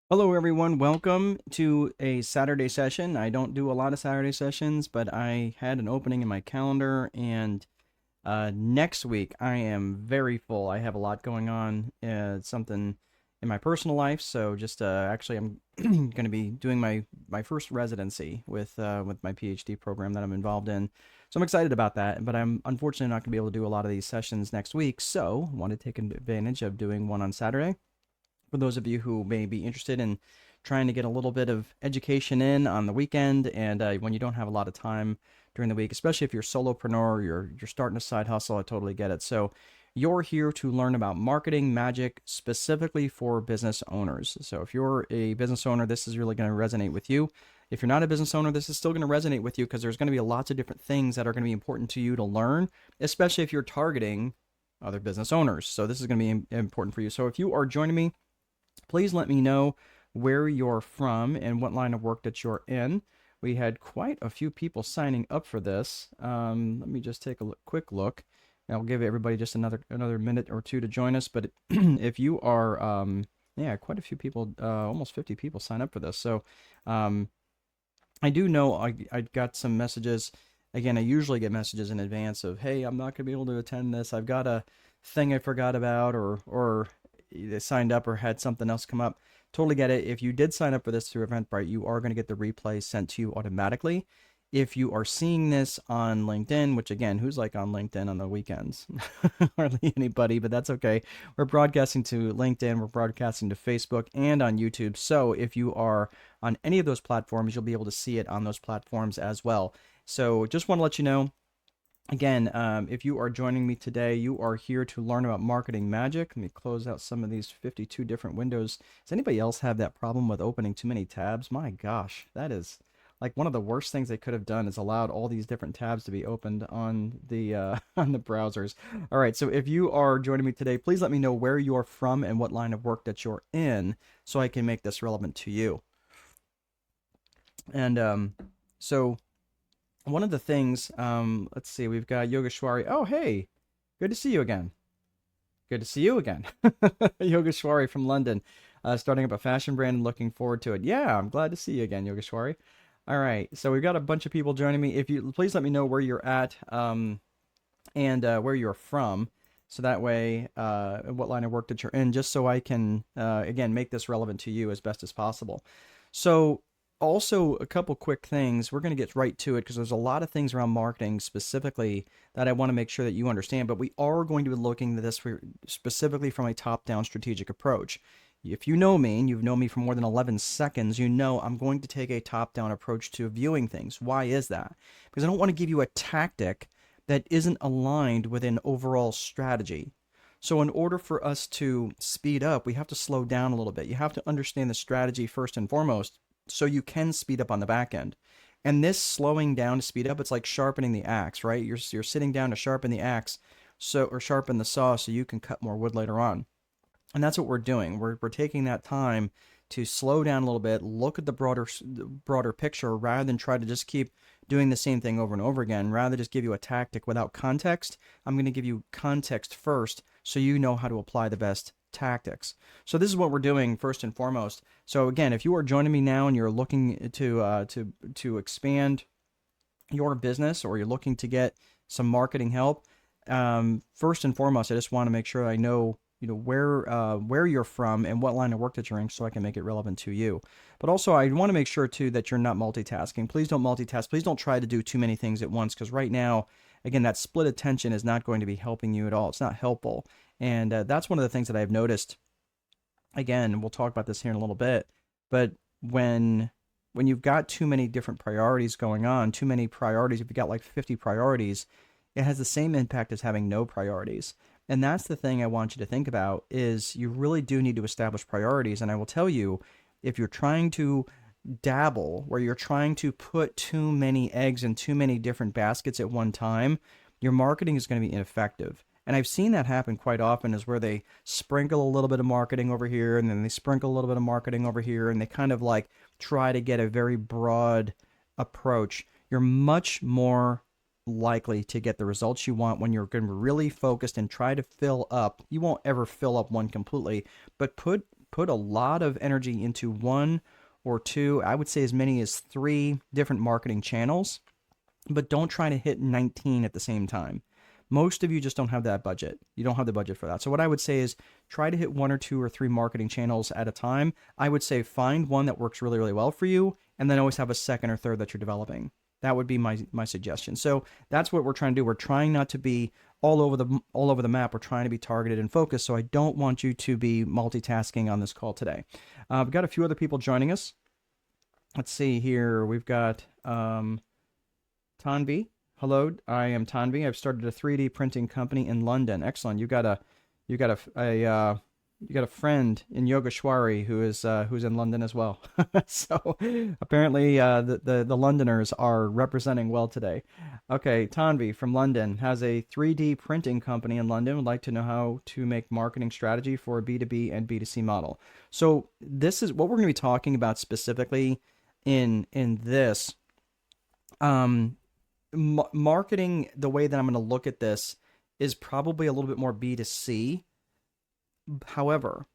Hello, everyone. Welcome to a Saturday session. I don't do a lot of Saturday sessions, but I had an opening in my calendar, and next week I am very full. I have a lot going on, something in my personal life. So just actually, I'm going to be doing my first residency with my PhD program that I'm involved in. So I'm excited about that, but I'm unfortunately not going to be able to do a lot of these sessions next week. So I want to take advantage of doing one on Saturday for those of you who may be interested in trying to get a little bit of education in on the weekend and when you don't have a lot of time during the week, especially if you're a solopreneur, you're starting a side hustle. I totally get it. So you're here to learn about marketing magic specifically for business owners. So if you're a business owner, this is really going to resonate with you. If you're not a business owner, this is still going to resonate with you because there's going to be lots of different things that are going to be important to you to learn, especially if you're targeting other business owners. So this is going to be important for you. So if you are joining me, please let me know where you're from and what line of work that you're in. We had quite a few people signing up for this. Let me just take a quick look. I'll give everybody just another minute or two to join us. But if you are, yeah, quite a few people, almost 50 people sign up for this. So um, I do know I got some messages. Again, I usually get messages in advance of, hey, I'm not going to be able to attend this. I've got a thing I forgot about, or they signed up or had something else come up. Totally get it. If you did sign up for this through Eventbrite, you are going to get the replay sent to you automatically. If you are seeing this on LinkedIn, which again, who's like on LinkedIn on the weekends? Hardly anybody, but that's okay. We're broadcasting to LinkedIn, we're broadcasting to Facebook and on YouTube. So if you are on any of those platforms, you'll be able to see it on those platforms as well. So just want to let you know, again, if you are joining me today, you are here to learn about marketing magic. Let me close out some of these 52 different windows. Does anybody else have that problem with opening too many tabs? My gosh, that is like one of the worst things they could have done is allowed all these different tabs to be opened on the on the browsers. All right, so if you are joining me today, please let me know where you're from and what line of work that you're in so I can make this relevant to you. And so one of the things, let's see, we've got Yogeshwari. Oh, hey, good to see you again. Good to see you again. Yogeshwari from London, starting up a fashion brand and looking forward to it. Yeah, I'm glad to see you again, Yogeshwari. All right, so we've got a bunch of people joining me. If you please let me know where you're at and where you're from, so that way, what line of work that you're in, just so I can again make this relevant to you as best as possible. So also a couple quick things. We're going to get right to it because there's a lot of things around marketing specifically that I want to make sure that you understand. But we are going to be looking at this specifically from a top-down strategic approach. If you know me and you've known me for more than 11 seconds, you know I'm going to take a top-down approach to viewing things. Why is that? Because I don't want to give you a tactic that isn't aligned with an overall strategy. So, in order for us to speed up, we have to slow down a little bit. You have to understand the strategy first and foremost so you can speed up on the back end. And this slowing down to speed up, it's like sharpening the axe, right? You're sitting down to sharpen the axe, or sharpen the saw so you can cut more wood later on. And that's what we're doing. We're taking that time to slow down a little bit, look at the broader picture rather than try to just keep doing the same thing over and over again. Rather just give you a tactic without context. I'm going to give you context first so you know how to apply the best tactics. So this is what we're doing first and foremost. So again, if you are joining me now and you're looking to expand your business or you're looking to get some marketing help, first and foremost, I just want to make sure I know where you're from and what line of work that you're in so I can make it relevant to you. But also I want to make sure too that you're not multitasking. Please don't multitask. Please don't try to do too many things at once because right now, again, that split attention is not going to be helping you at all. It's not helpful. And that's one of the things that I've noticed. Again, we'll talk about this here in a little bit, but when you've got too many different priorities going on, too many priorities, if you've got like 50 priorities, it has the same impact as having no priorities. And that's the thing I want you to think about is you really do need to establish priorities. And I will tell you, if you're trying to dabble, where you're trying to put too many eggs in too many different baskets at one time, your marketing is going to be ineffective. And I've seen that happen quite often is where they sprinkle a little bit of marketing over here and then they sprinkle a little bit of marketing over here and they kind of like try to get a very broad approach. You're much more likely to get the results you want when you're going to be really focused and try to fill up. You won't ever fill up one completely, but put a lot of energy into one or two, I would say as many as 3 different marketing channels, but don't try to hit 19 at the same time. Most of you just don't have that budget. You don't have the budget for that. So what I would say is try to hit 1 or 2 or 3 marketing channels at a time. I would say find one that works really, really well for you, and then always have a second or third that you're developing. That would be my suggestion. So that's what we're trying to do. We're trying not to be all over the map. We're trying to be targeted and focused. So I don't want you to be multitasking on this call today. We've got a few other people joining us. Let's see here. We've got Tanvi. Hello, I am Tanvi. I've started a 3D printing company in London. Excellent. You got a friend in Yogeshwari who's in London as well. So apparently the Londoners are representing well today. Okay, Tanvi from London has a 3D printing company in London. Would like to know how to make marketing strategy for a B2B and B2C model. So this is what we're going to be talking about specifically in this. Marketing, the way that I'm going to look at this is probably a little bit more B2C. However,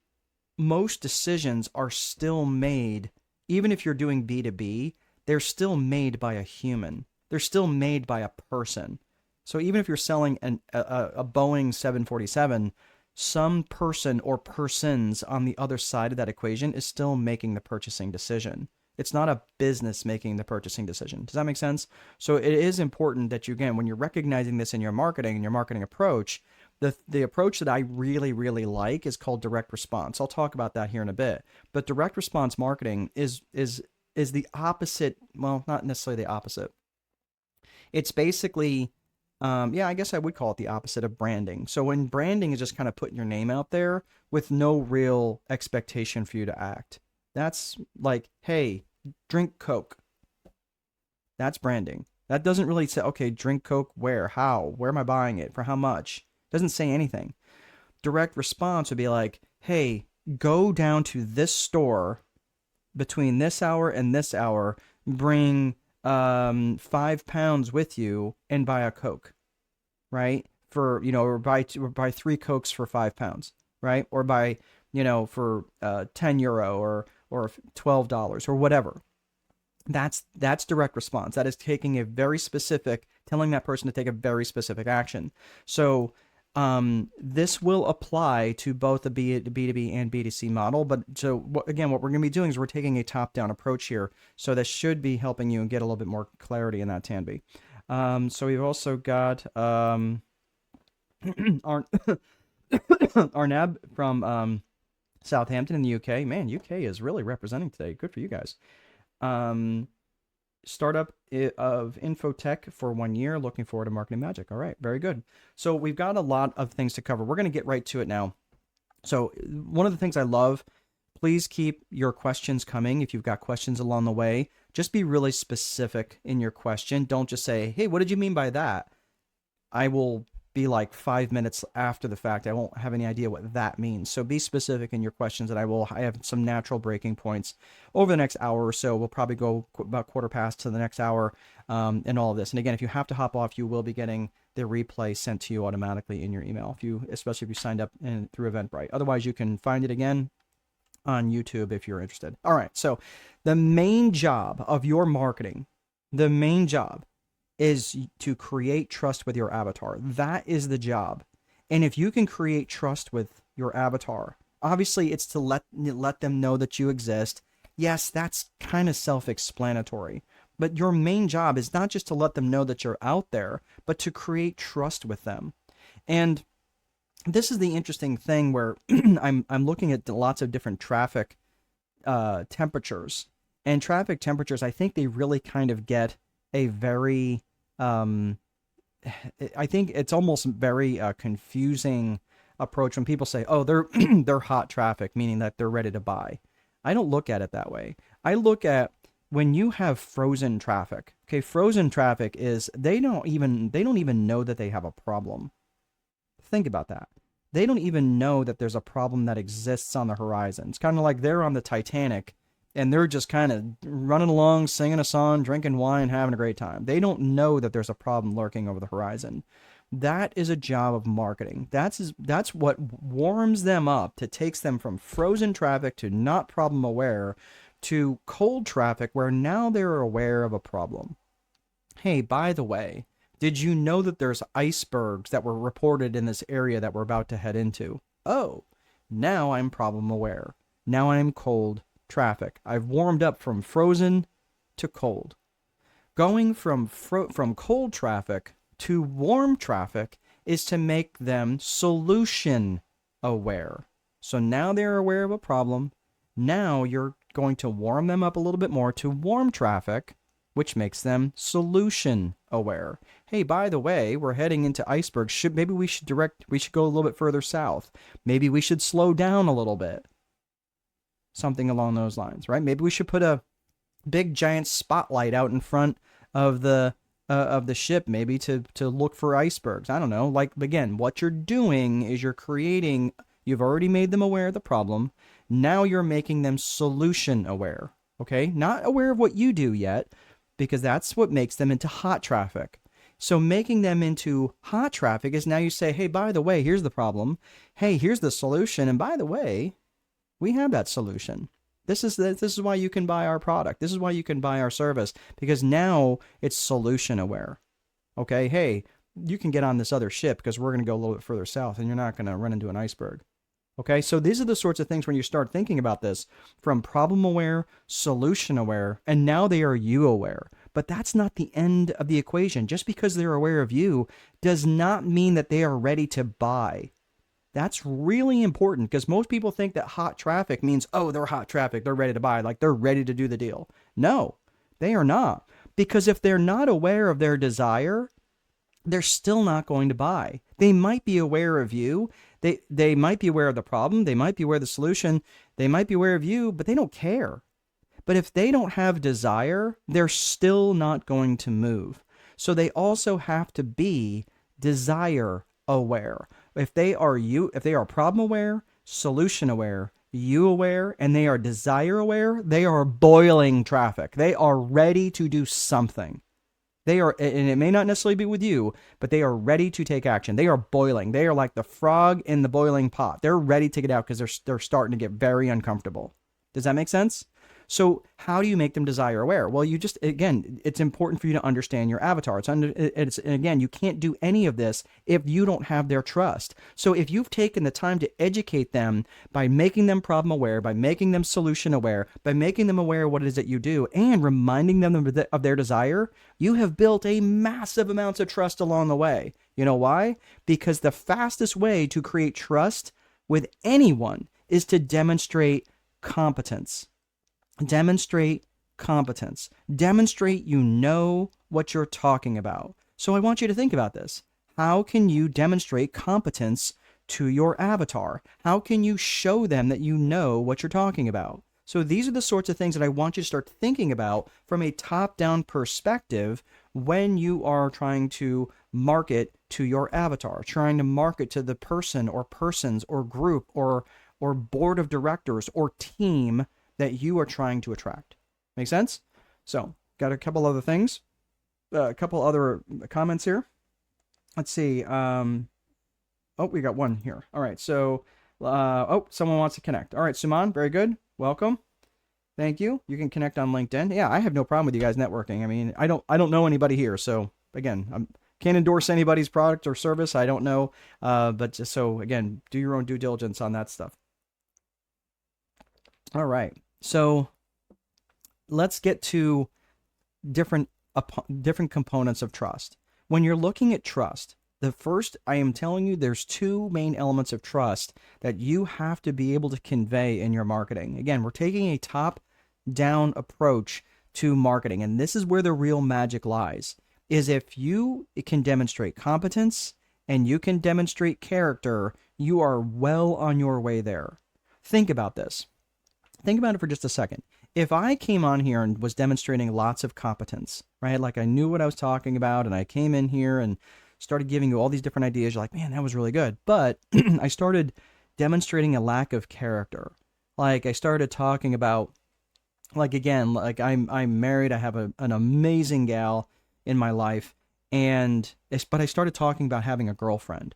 most decisions are still made, even if you're doing B2B, they're still made by a human. They're still made by a person. So even if you're selling a Boeing 747, some person or persons on the other side of that equation is still making the purchasing decision. It's not a business making the purchasing decision. Does that make sense? So it is important that you, again, when you're recognizing this in your marketing and your marketing approach, the approach that I really, really like is called direct response. I'll talk about that here in a bit. But direct response marketing is the opposite. Well, not necessarily the opposite. It's basically, I guess I would call it the opposite of branding. So when branding is just kind of putting your name out there with no real expectation for you to act. That's like, hey, drink Coke. That's branding. That doesn't really say, okay, drink Coke where, how, where am I buying it, for how much? Doesn't say anything. Direct response would be like, hey, go down to this store between this hour and this hour, bring 5 pounds with you and buy a Coke, right? For, or buy 3 Cokes for 5 pounds, right? Or buy, for €10 or $12 or whatever. That's direct response. That is taking a very specific, telling that person to take a very specific action. So this will apply to both the B2B and B2C model. But so again, what we're going to be doing is we're taking a top-down approach here. So this should be helping you and get a little bit more clarity in that, Tanvi. So we've also got Arnab from Southampton in the UK. Man, UK is really representing today. Good for you guys. Startup of Infotech for 1 year. Looking forward to marketing magic. All right, very good. So we've got a lot of things to cover. We're going to get right to it now. So one of the things I love, please keep your questions coming. If you've got questions along the way, just be really specific in your question. Don't just say, hey, what did you mean by that? I will be like 5 minutes after the fact. I won't have any idea what that means. So be specific in your questions, and I have some natural breaking points over the next hour or so. We'll probably go about 1/4 to the next hour and all of this. And again, if you have to hop off, you will be getting the replay sent to you automatically in your email, especially if you signed up through Eventbrite. Otherwise, you can find it again on YouTube if you're interested. All right, so the main job of your marketing, is to create trust with your avatar. That is the job. And if you can create trust with your avatar, obviously it's to let them know that you exist. Yes, that's kind of self-explanatory. But your main job is not just to let them know that you're out there, but to create trust with them. And this is the interesting thing where I'm looking at lots of different traffic temperatures. And traffic temperatures, I think they really kind of get a very I think it's almost very confusing approach when people say, oh, they're hot traffic, meaning that they're ready to buy. I don't look at it that way. I look at when you have frozen traffic. Okay, frozen traffic is they don't even know that they have a problem. Think about that. They don't even know that there's a problem that exists on the horizon. It's kind of like they're on the Titanic and they're just kind of running along, singing a song, drinking wine, having a great time. They don't know that there's a problem lurking over the horizon. That is a job of marketing. That's what warms them up, to takes them from frozen traffic to not problem aware to cold traffic where now they're aware of a problem. Hey, by the way, did you know that there's icebergs that were reported in this area that we're about to head into? Oh, now I'm problem aware. Now I'm cold traffic. I've warmed up from frozen to cold. Going from cold traffic to warm traffic is to make them solution aware. So now they're aware of a problem. Now you're going to warm them up a little bit more to warm traffic, which makes them solution aware. Hey, by the way, we're heading into icebergs. Maybe we should go a little bit further south. Maybe we should slow down a little bit. Something along those lines, right? Maybe we should put a big giant spotlight out in front of the ship, maybe to look for icebergs. I don't know. Like, again, what you're doing is you've already made them aware of the problem. Now you're making them solution aware. Okay? Not aware of what you do yet, because that's what makes them into hot traffic. So making them into hot traffic is now you say, hey, by the way, here's the problem. Hey, here's the solution. And by the way, we have that solution. This is why you can buy our product. This is why you can buy our service, because now it's solution aware. Okay, hey, you can get on this other ship because we're going to go a little bit further south and you're not going to run into an iceberg. Okay, so these are the sorts of things when you start thinking about this, from problem aware, solution aware, and now they are you aware. But that's not the end of the equation. Just because they're aware of you does not mean that they are ready to buy. That's really important, because most people think that hot traffic means, oh, they're hot traffic, they're ready to buy, like they're ready to do the deal. No, they are not. Because if they're not aware of their desire, they're still not going to buy. They might be aware of you. They might be aware of the problem. They might be aware of the solution. They might be aware of you, but they don't care. But if they don't have desire, they're still not going to move. So they also have to be desire aware. If they are problem aware, solution aware, you aware, and they are desire aware, they are boiling traffic. They are ready to do something. They are, and it may not necessarily be with you, but they are ready to take action. They are boiling. They are like the frog in the boiling pot. They're ready to get out because they're starting to get very uncomfortable. Does that make sense? So how do you make them desire aware? Well, again, it's important for you to understand your avatar. Again, you can't do any of this if you don't have their trust. So if you've taken the time to educate them by making them problem aware, by making them solution aware, by making them aware of what it is that you do, and reminding them of their desire, you have built a massive amounts of trust along the way. You know why? Because the fastest way to create trust with anyone is to demonstrate competence. Demonstrate competence. Demonstrate you know what you're talking about. So I want you to think about this. How can you demonstrate competence to your avatar? How can you show them that you know what you're talking about? So these are the sorts of things that I want you to start thinking about from a top-down perspective when you are trying to market to your avatar, trying to market to the person or persons or group or board of directors or team that you are trying to attract. Make sense? So, got a couple other things, a couple other comments here. Let's see. We got one here. All right. So, someone wants to connect. All right, Suman, very good. Welcome. Thank you. You can connect on LinkedIn. Yeah, I have no problem with you guys networking. I mean, I don't know anybody here, so again, I can't endorse anybody's product or service. I don't know, but just so again, do your own due diligence on that stuff. All right. So let's get to different components of trust. When you're looking at trust, the first, I am telling you, there's two main elements of trust that you have to be able to convey in your marketing. Again, we're taking a top-down approach to marketing, and this is where the real magic lies, is if you can demonstrate competence and you can demonstrate character, you are well on your way there. Think about this. Think about it for just a second. If I came on here and was demonstrating lots of competence, right? Like I knew what I was talking about and I came in here and started giving you all these different ideas. You're like, man, that was really good. But I started demonstrating a lack of character. Like I started talking about, like, again, like I'm married. I have an amazing gal in my life. But I started talking about having a girlfriend.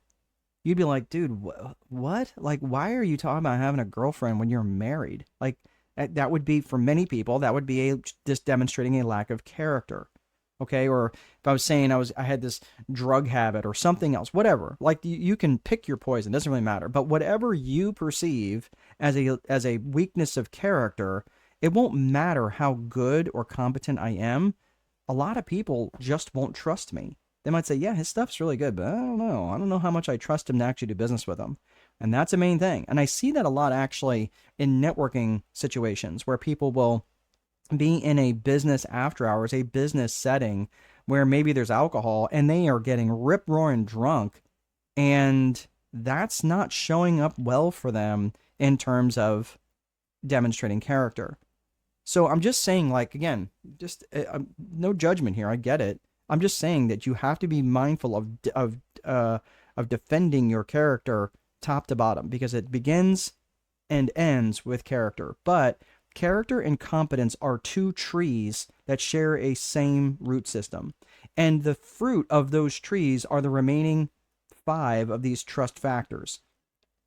You'd be like, dude, what? Like, why are you talking about having a girlfriend when you're married? Like, that would be, for many people, that would be just demonstrating a lack of character. Okay. Or if I was saying I had this drug habit or something else, whatever, like you can pick your poison, doesn't really matter. But whatever you perceive as a weakness of character, it won't matter how good or competent I am. A lot of people just won't trust me. They might say, yeah, his stuff's really good, but I don't know. I don't know how much I trust him to actually do business with him. And that's a main thing. And I see that a lot actually in networking situations where people will be in a business after hours, a business setting where maybe there's alcohol and they are getting rip roaring drunk. And that's not showing up well for them in terms of demonstrating character. So I'm just saying, like, again, just no judgment here. I get it. I'm just saying that you have to be mindful of defending your character top to bottom, because it begins and ends with character. But character and competence are two trees that share a same root system, and the fruit of those trees are the remaining five of these trust factors,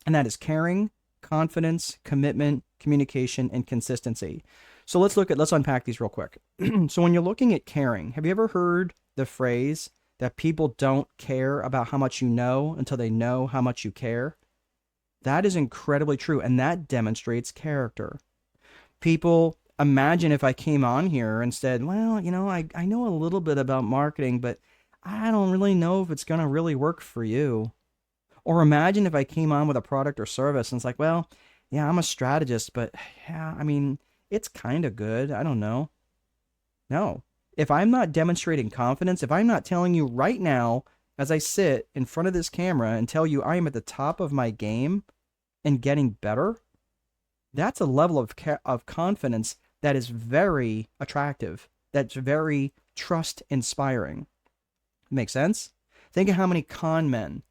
and that is caring, confidence, commitment, communication, and consistency. So let's unpack these real quick. So when you're looking at caring, have you ever heard the phrase that people don't care about how much you know until they know how much you care? That is incredibly true, and that demonstrates character. People imagine if I came on here and said, well, I know a little bit about marketing, but I don't really know if it's going to really work for you. Or imagine if I came on with a product or service and it's like, well, yeah, I'm a strategist, but yeah, I mean, it's kind of good. I don't know. No. If I'm not demonstrating confidence, if I'm not telling you right now, as I sit in front of this camera and tell you I am at the top of my game and getting better, that's a level of confidence that is very attractive. That's very trust inspiring. Make sense? Think of how many con men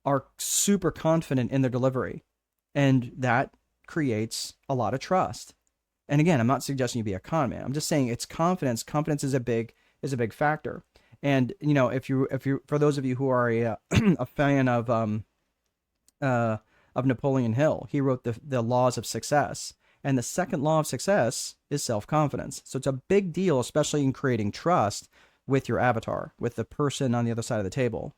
are super confident in their delivery, and that creates a lot of trust. And again, I'm not suggesting you be a con man. I'm just saying it's confidence. Confidence is a big factor. And if you for those of you who are a a fan of Napoleon Hill, he wrote the laws of success. And the second law of success is self-confidence. So it's a big deal, especially in creating trust with your avatar, with the person on the other side of the table.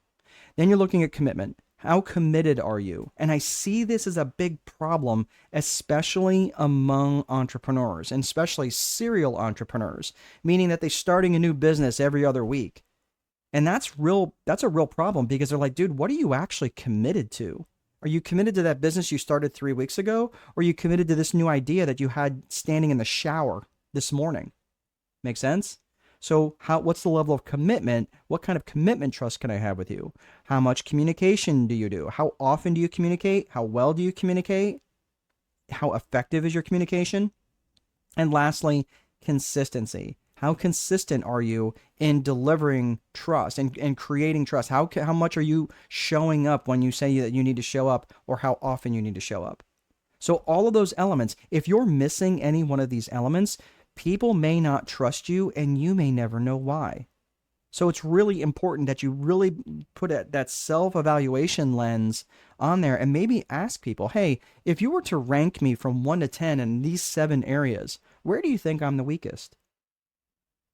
Then you're looking at commitment. How committed are you? And I see this as a big problem, especially among entrepreneurs, and especially serial entrepreneurs, meaning that they're starting a new business every other week. And that's a real problem, because they're like, dude, what are you actually committed to? Are you committed to that business you started 3 weeks ago? Or are you committed to this new idea that you had standing in the shower this morning? Make sense? So what's the level of commitment? What kind of commitment trust can I have with you? How much communication do you do? How often do you communicate? How well do you communicate? How effective is your communication? And lastly, consistency. How consistent are you in delivering trust and creating trust? How much are you showing up when you say that you need to show up, or how often you need to show up? So all of those elements, if you're missing any one of these elements, people may not trust you, and you may never know why. So it's really important that you really put that self-evaluation lens on there, and maybe ask people, hey, if you were to rank me from 1 to 10 in these 7 areas, where do you think I'm the weakest?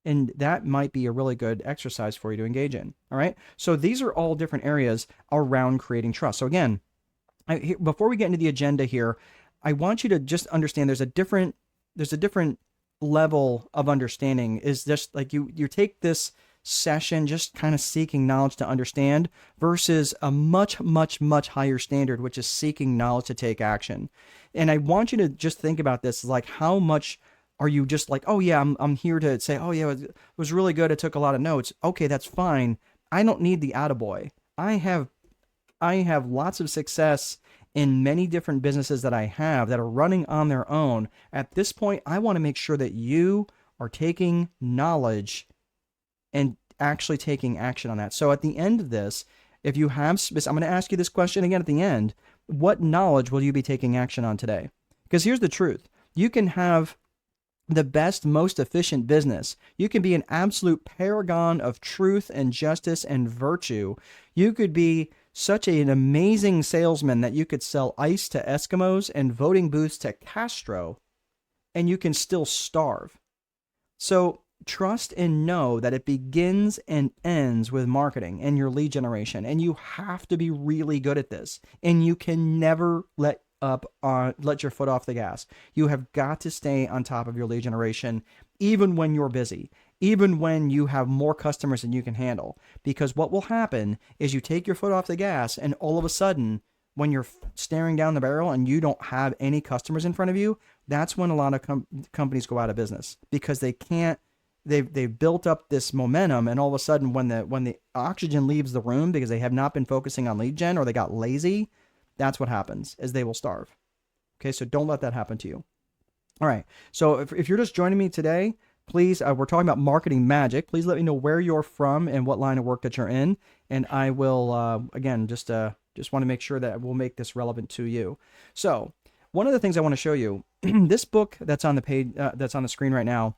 And that might be a really good exercise for you to engage in. All right. So these are all different areas around creating trust. So again, before we get into the agenda here, I want you to just understand there's a different level of understanding. Is just like you take this session just kind of seeking knowledge to understand, versus a much, much, much higher standard, which is seeking knowledge to take action. And I want you to just think about this, like, how much are you just like, oh yeah, I'm here to say, oh yeah, it was really good, I took a lot of notes. Okay, that's fine. I don't need the attaboy. I have lots of success in many different businesses that I have that are running on their own. At this point, I want to make sure that you are taking knowledge and actually taking action on that. So at the end of this, if you have, I'm going to ask you this question again at the end. What knowledge will you be taking action on today? Because here's the truth. You can have the best, most efficient business. You can be an absolute paragon of truth and justice and virtue. You could be such an amazing salesman that you could sell ice to Eskimos and voting booths to Castro, and you can still starve. So trust and know that it begins and ends with marketing and your lead generation. And you have to be really good at this. And you can never let your foot off the gas. You have got to stay on top of your lead generation, even when you're busy, even when you have more customers than you can handle. Because what will happen is you take your foot off the gas, and all of a sudden, when you're staring down the barrel and you don't have any customers in front of you, that's when a lot of companies go out of business, because they can't. They've built up this momentum, and all of a sudden, when the oxygen leaves the room because they have not been focusing on lead gen or they got lazy, that's what happens, is they will starve. Okay, so don't let that happen to you. All right, so if you're just joining me today, please, we're talking about marketing magic. Please let me know where you're from and what line of work that you're in, and I will, again, just want to make sure that we'll make this relevant to you. So one of the things I want to show you, this book that's on the page, that's on the screen right now,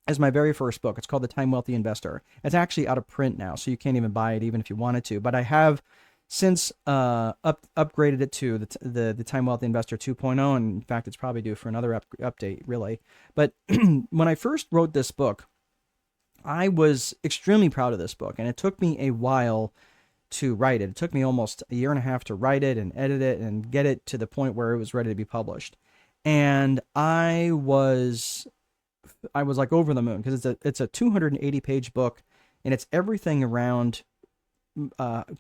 is my very first book. It's called The Time Wealthy Investor. It's actually out of print now, so you can't even buy it even if you wanted to. But I have since upgraded it to the Time Wealthy Investor 2.0, and in fact, it's probably due for another update, really. But when I first wrote this book, I was extremely proud of this book, and it took me a while to write it. It took me almost a year and a half to write it and edit it and get it to the point where it was ready to be published. And I was like over the moon, because it's a 280 page book, and it's everything around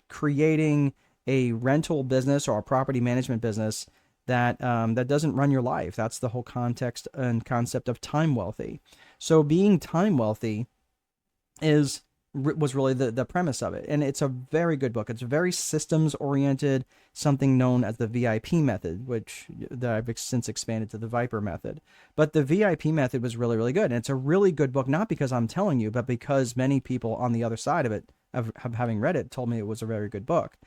creating a rental business or a property management business that doesn't run your life. That's the whole context and concept of time wealthy. So being time wealthy was really the premise of it. And it's a very good book. It's very systems oriented, something known as the VIP method, which that I've since expanded to the Viper method. But the VIP method was really, really good. And it's a really good book, not because I'm telling you, but because many people on the other side of it, of having read it, told me it was a very good book.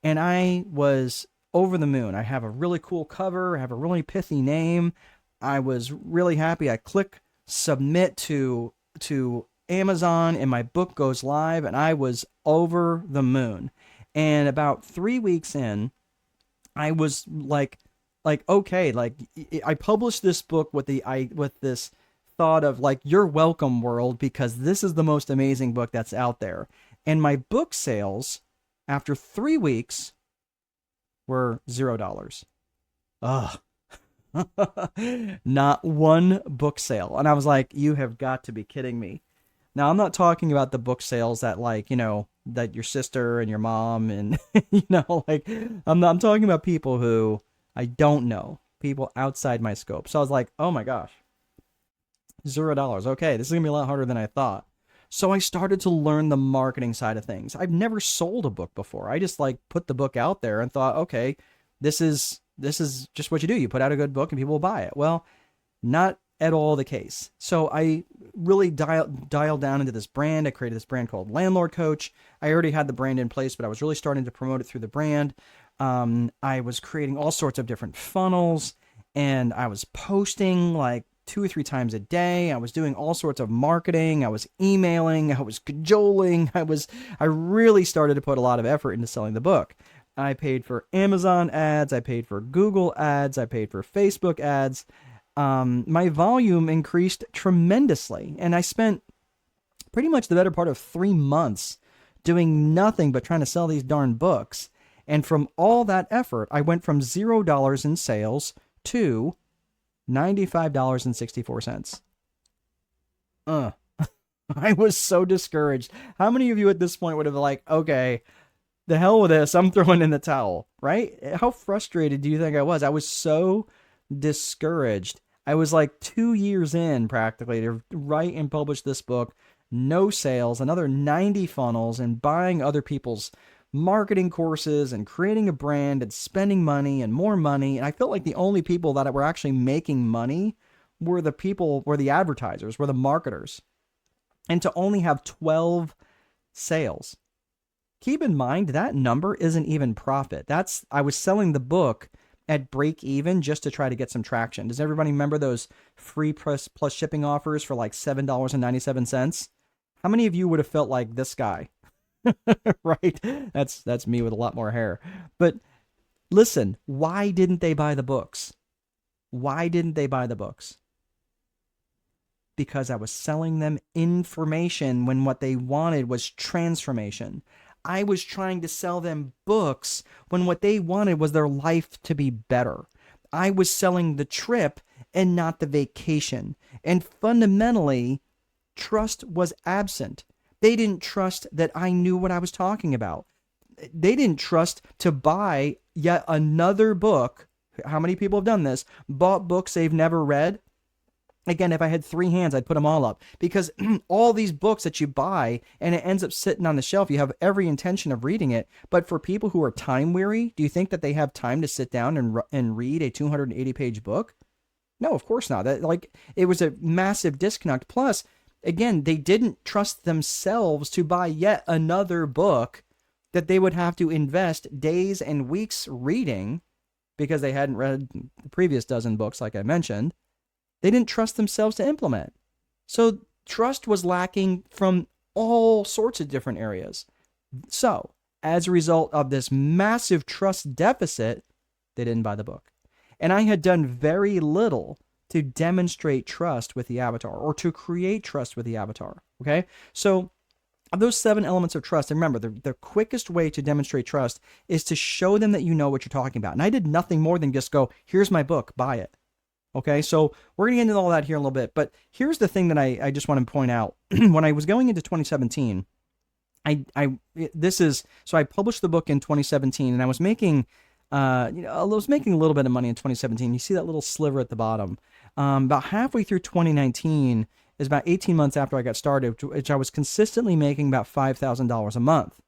And I was over the moon. I have a really cool cover. I have a really pithy name. I was really happy. I click submit to Amazon, and my book goes live, and I was over the moon. And about 3 weeks in, I was like, okay, like I published this book with this thought of like, you're welcome, world, because this is the most amazing book that's out there. And my book sales after 3 weeks were $0. Ugh. Not one book sale. And I was like, you have got to be kidding me. Now, I'm not talking about the book sales that, like, you know, that your sister and your mom and, you know, like, I'm talking about people who I don't know, people outside my scope. So I was like, oh my gosh, $0. Okay, this is going to be a lot harder than I thought. So I started to learn the marketing side of things. I've never sold a book before. I just like put the book out there and thought, okay, this is just what you do. You put out a good book and people will buy it. Well, not at all the case. So I really dialed down into this brand. I created this brand called Landlord Coach. I already had the brand in place, but I was really starting to promote it through the brand. I was creating all sorts of different funnels, and I was posting like 2 or 3 times a day. I was doing all sorts of marketing. I was emailing. I was cajoling. I really started to put a lot of effort into selling the book. I paid for Amazon ads. I paid for Google ads. I paid for Facebook ads. My volume increased tremendously, and I spent pretty much the better part of 3 months doing nothing but trying to sell these darn books. And from all that effort, I went from $0 in sales to $95.64. I was so discouraged. How many of you at this point would have been like, okay, the hell with this, I'm throwing in the towel, right? How frustrated do you think I was? I was so discouraged. I was like 2 years in practically to write and publish this book, no sales, another 90 funnels, and buying other people's marketing courses and creating a brand and spending money and more money. And I felt like the only people that were actually making money were the advertisers, were the marketers. And to only have 12 sales. Keep in mind, that number isn't even profit. I was selling the book at break even just to try to get some traction. Does everybody remember those free plus shipping offers for like $7.97? How many of you would have felt like this guy? Right? That's me with a lot more hair. But listen, why didn't they buy the books? Why didn't they buy the books? Because I was selling them information when what they wanted was transformation. I was trying to sell them books when what they wanted was their life to be better. I was selling the trip and not the vacation. And fundamentally, trust was absent. They didn't trust that I knew what I was talking about. They didn't trust to buy yet another book. How many people have done this? Bought books they've never read? Again, if I had 3 hands, I'd put them all up, because all these books that you buy and it ends up sitting on the shelf, you have every intention of reading it. But for people who are time weary, do you think that they have time to sit down and read a 280-page book? No, of course not. It was a massive disconnect. Plus, again, they didn't trust themselves to buy yet another book that they would have to invest days and weeks reading because they hadn't read the previous dozen books, like I mentioned. They didn't trust themselves to implement. So trust was lacking from all sorts of different areas. So as a result of this massive trust deficit, they didn't buy the book. And I had done very little to demonstrate trust with the avatar or to create trust with the avatar. Okay. So of those 7 elements of trust, and remember, the quickest way to demonstrate trust is to show them that you know what you're talking about. And I did nothing more than just go, here's my book, buy it. Okay, so we're going to get into all that here in a little bit. But here's the thing that I just want to point out. When I was going into 2017, I published the book in 2017, and I was making, I was making a little bit of money in 2017. You see that little sliver at the bottom. About halfway through 2019 is about 18 months after I got started, which I was consistently making about $5,000 a month.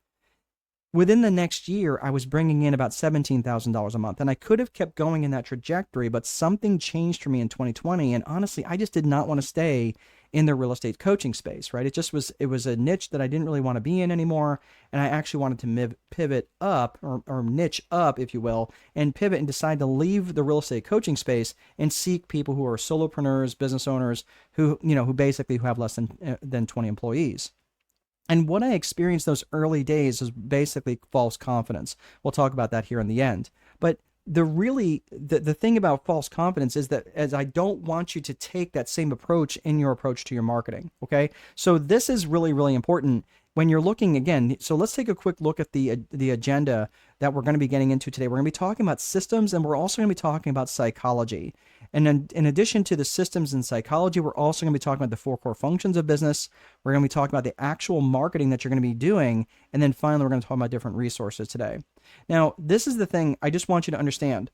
Within the next year, I was bringing in about $17,000 a month, and I could have kept going in that trajectory, but something changed for me in 2020, and honestly, I just did not want to stay in the real estate coaching space, right? It was a niche that I didn't really want to be in anymore, and I actually wanted to pivot up, or niche up, if you will, and pivot and decide to leave the real estate coaching space and seek people who are solopreneurs, business owners, who basically have less than 20 employees. And what I experienced those early days was basically false confidence. We'll talk about that here in the end. But the thing about false confidence is that as I don't want you to take that same approach in your approach to your marketing. Okay. So this is really, really important when you're looking again. So let's take a quick look at the agenda that we're going to be getting into today. We're going to be talking about systems, and we're also going to be talking about psychology. And then in addition to the systems and psychology, we're also going to be talking about the 4 core functions of business. We're going to be talking about the actual marketing that you're going to be doing. And then finally, we're going to talk about different resources today. Now, this is the thing I just want you to understand.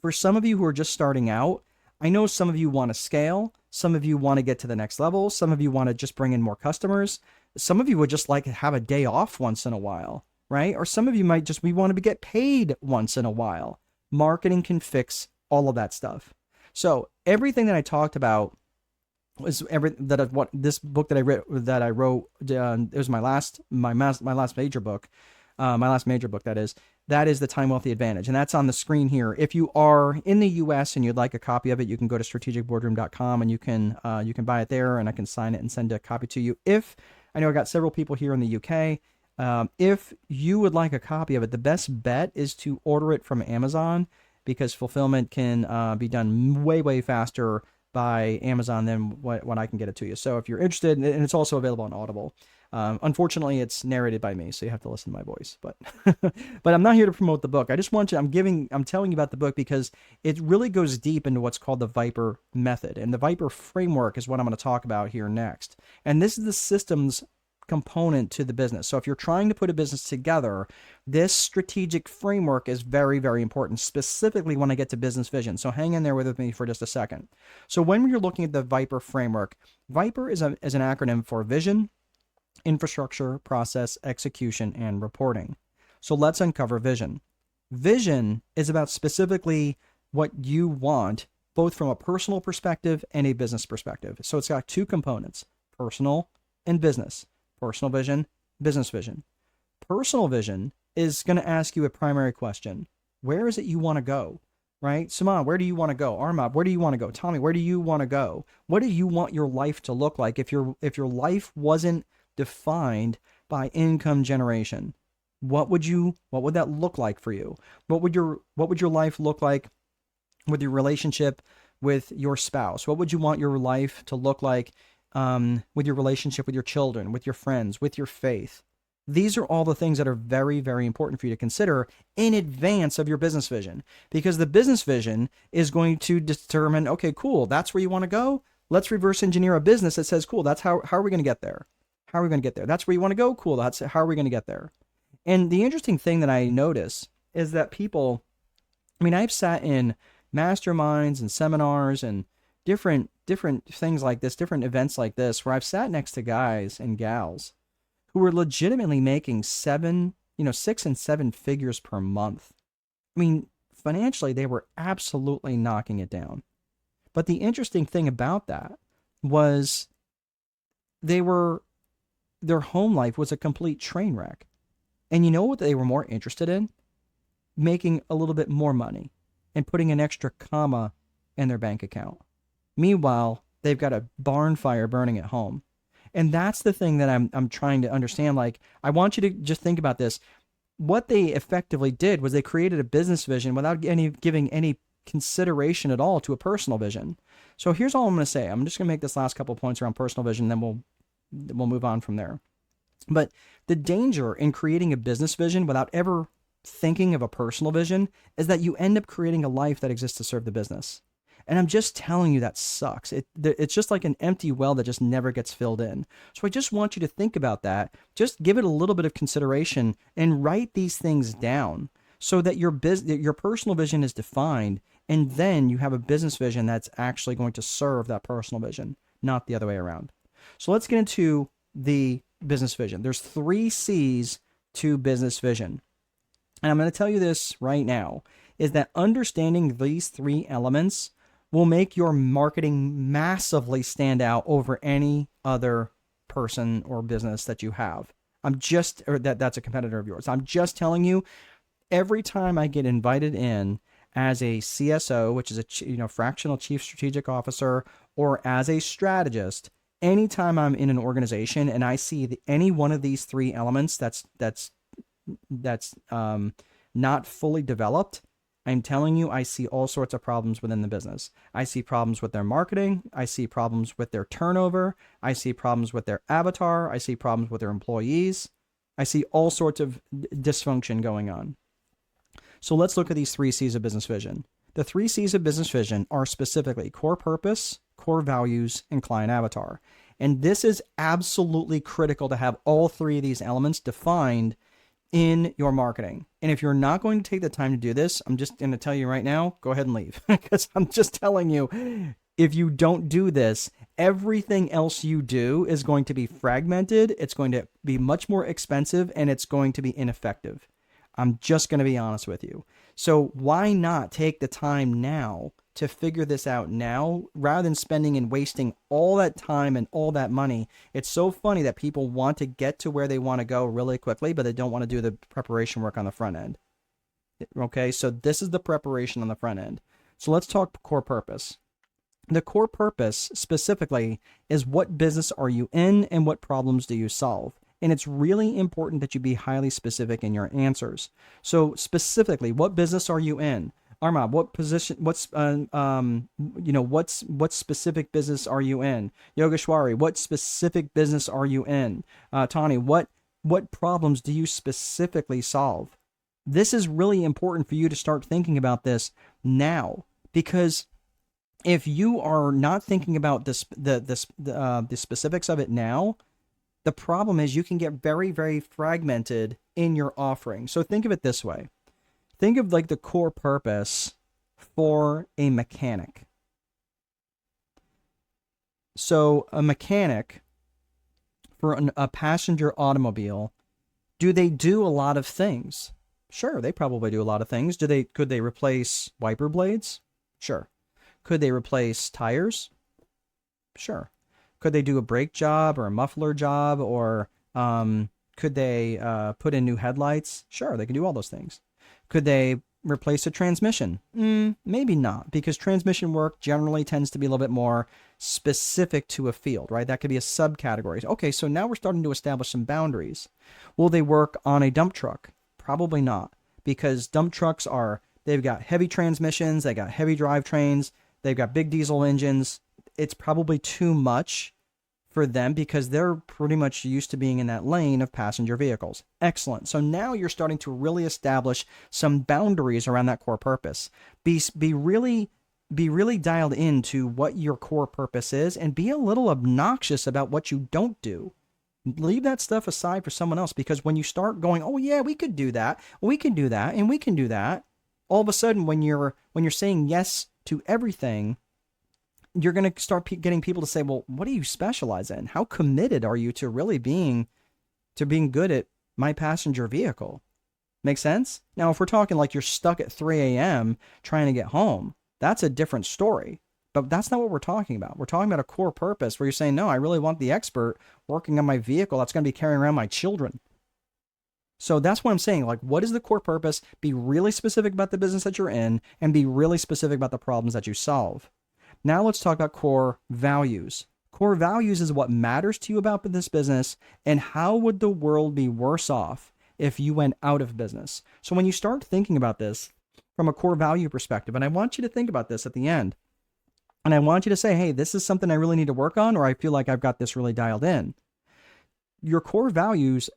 For some of you who are just starting out, I know some of you want to scale. Some of you want to get to the next level. Some of you want to just bring in more customers. Some of you would just like to have a day off once in a while, right? Or some of you might just, we want to get paid once in a while. Marketing can fix all of that stuff. So everything that I talked about was this book that I wrote. It was my last major book. My last major book, that is the Time Wealthy Advantage. And that's on the screen here. If you are in the US and you'd like a copy of it, you can go to strategicboardroom.com and you can buy it there, and I can sign it and send a copy to you. I know I got several people here in the UK. If you would like a copy of it, the best bet is to order it from Amazon, because fulfillment can be done way, way faster by Amazon than when I can get it to you. So if you're interested, and it's also available on Audible. Unfortunately, it's narrated by me, so you have to listen to my voice. But but I'm not here to promote the book. I just want you. I'm telling you about the book because it really goes deep into what's called the Viper method, and the Viper framework is what I'm going to talk about here next. And this is the systems component to the business. So if you're trying to put a business together, this strategic framework is very, very important, specifically when I get to business vision. So hang in there with me for just a second. So when you're looking at the Viper framework, Viper is an acronym for vision, infrastructure, process, execution, and reporting. So let's uncover vision. Vision is about specifically what you want, both from a personal perspective and a business perspective. So it's got 2 components, personal and business. Personal vision, business vision. Personal vision is going to ask you a primary question. Where is it you want to go? right? Saman, where do you want to go? Armab, where do you want to go? Tommy, where do you want to go? What do you want your life to look like if your life wasn't defined by income generation? What would that look like for you? What would your life look like with your relationship with your spouse? What would you want your life to look like with your relationship with your children, with your friends, with your faith? These are all the things that are very, very important for you to consider in advance of your business vision, because the business vision is going to determine, okay, cool, that's where you want to go. Let's reverse engineer a business that says, cool, that's how are we going to get there? How are we going to get there? That's where you want to go. Cool. That's how are we going to get there? And the interesting thing that I notice is that people, I mean, I've sat in masterminds and seminars and different things like this, different events like this, where I've sat next to guys and gals who were legitimately making 6 and 7 figures per month. I mean, financially, they were absolutely knocking it down. But the interesting thing about that was they were their home life was a complete train wreck. And you know what they were more interested in? Making a little bit more money and putting an extra comma in their bank account. Meanwhile, they've got a barn fire burning at home. And that's the thing that I'm trying to understand. Like, I want you to just think about this. What they effectively did was they created a business vision without giving any consideration at all to a personal vision. So here's all I'm going to say. I'm just going to make this last couple of points around personal vision, then we'll move on from there. But the danger in creating a business vision without ever thinking of a personal vision is that you end up creating a life that exists to serve the business. And I'm just telling you that sucks. It's just like an empty well that just never gets filled in. So I just want you to think about that. Just give it a little bit of consideration and write these things down so that your personal vision is defined, and then you have a business vision that's actually going to serve that personal vision, not the other way around. So let's get into the business vision. There's 3 C's to business vision. And I'm going to tell you this right now, is that understanding these 3 elements will make your marketing massively stand out over any other person or business that you have. That's a competitor of yours. I'm just telling you, every time I get invited in as a CSO, which is a fractional chief strategic officer, or as a strategist, anytime I'm in an organization and I see any one of these 3 elements that's not fully developed, I'm telling you, I see all sorts of problems within the business. I see problems with their marketing. I see problems with their turnover. I see problems with their avatar. I see problems with their employees. I see all sorts of dysfunction going on. So let's look at these 3 C's of business vision. The 3 C's of business vision are specifically core purpose, core values, and client avatar. And this is absolutely critical to have all 3 of these elements defined in your marketing. And if you're not going to take the time to do this, I'm just going to tell you right now, go ahead and leave. Because I'm just telling you, if you don't do this, everything else you do is going to be fragmented. It's going to be much more expensive, and it's going to be ineffective. I'm just going to be honest with you. So why not take the time now to figure this out now, rather than spending and wasting all that time and all that money? It's so funny that people want to get to where they want to go really quickly, but they don't want to do the preparation work on the front end. Okay, so this is the preparation on the front end. So let's talk core purpose. The core purpose specifically is, what business are you in and what problems do you solve? And it's really important that you be highly specific in your answers. So specifically, what business are you in? Armab, what position, what specific business are you in? Yogeshwari, what specific business are you in? Tani, what problems do you specifically solve? This is really important for you to start thinking about this now, because if you are not thinking about the specifics of it now, the problem is you can get very, very fragmented in your offering. So think of it this way. Think of like the core purpose for a mechanic. So a mechanic for a passenger automobile, do they do a lot of things? Sure, they probably do a lot of things. Could they replace wiper blades? Sure. Could they replace tires? Sure. Could they do a brake job or a muffler job, or could they put in new headlights? Sure, they can do all those things. Could they replace a transmission? Maybe not, because transmission work generally tends to be a little bit more specific to a field, right? That could be a subcategory. Okay, so now we're starting to establish some boundaries. Will they work on a dump truck? Probably not, because dump trucks they've got heavy transmissions, they got heavy drivetrains, they've got big diesel engines. It's probably too much for them because they're pretty much used to being in that lane of passenger vehicles. Excellent. So now you're starting to really establish some boundaries around that core purpose. Be really dialed into what your core purpose is, and be a little obnoxious about what you don't do. Leave that stuff aside for someone else, because when you start going, oh yeah, we could do that, we can do that, and we can do that, all of a sudden when you're saying yes to everything, you're going to start getting people to say, well, what do you specialize in? How committed are you to really being good at my passenger vehicle? Make sense? Now, if we're talking like you're stuck at 3 a.m. trying to get home, that's a different story. But that's not what we're talking about. We're talking about a core purpose where you're saying, no, I really want the expert working on my vehicle that's going to be carrying around my children. So that's what I'm saying. Like, what is the core purpose? Be really specific about the business that you're in, and be really specific about the problems that you solve. Now let's talk about core values. Core values is what matters to you about this business, and how would the world be worse off if you went out of business? So when you start thinking about this from a core value perspective, and I want you to think about this at the end, and I want you to say, hey, this is something I really need to work on, or I feel like I've got this really dialed in. Your core values,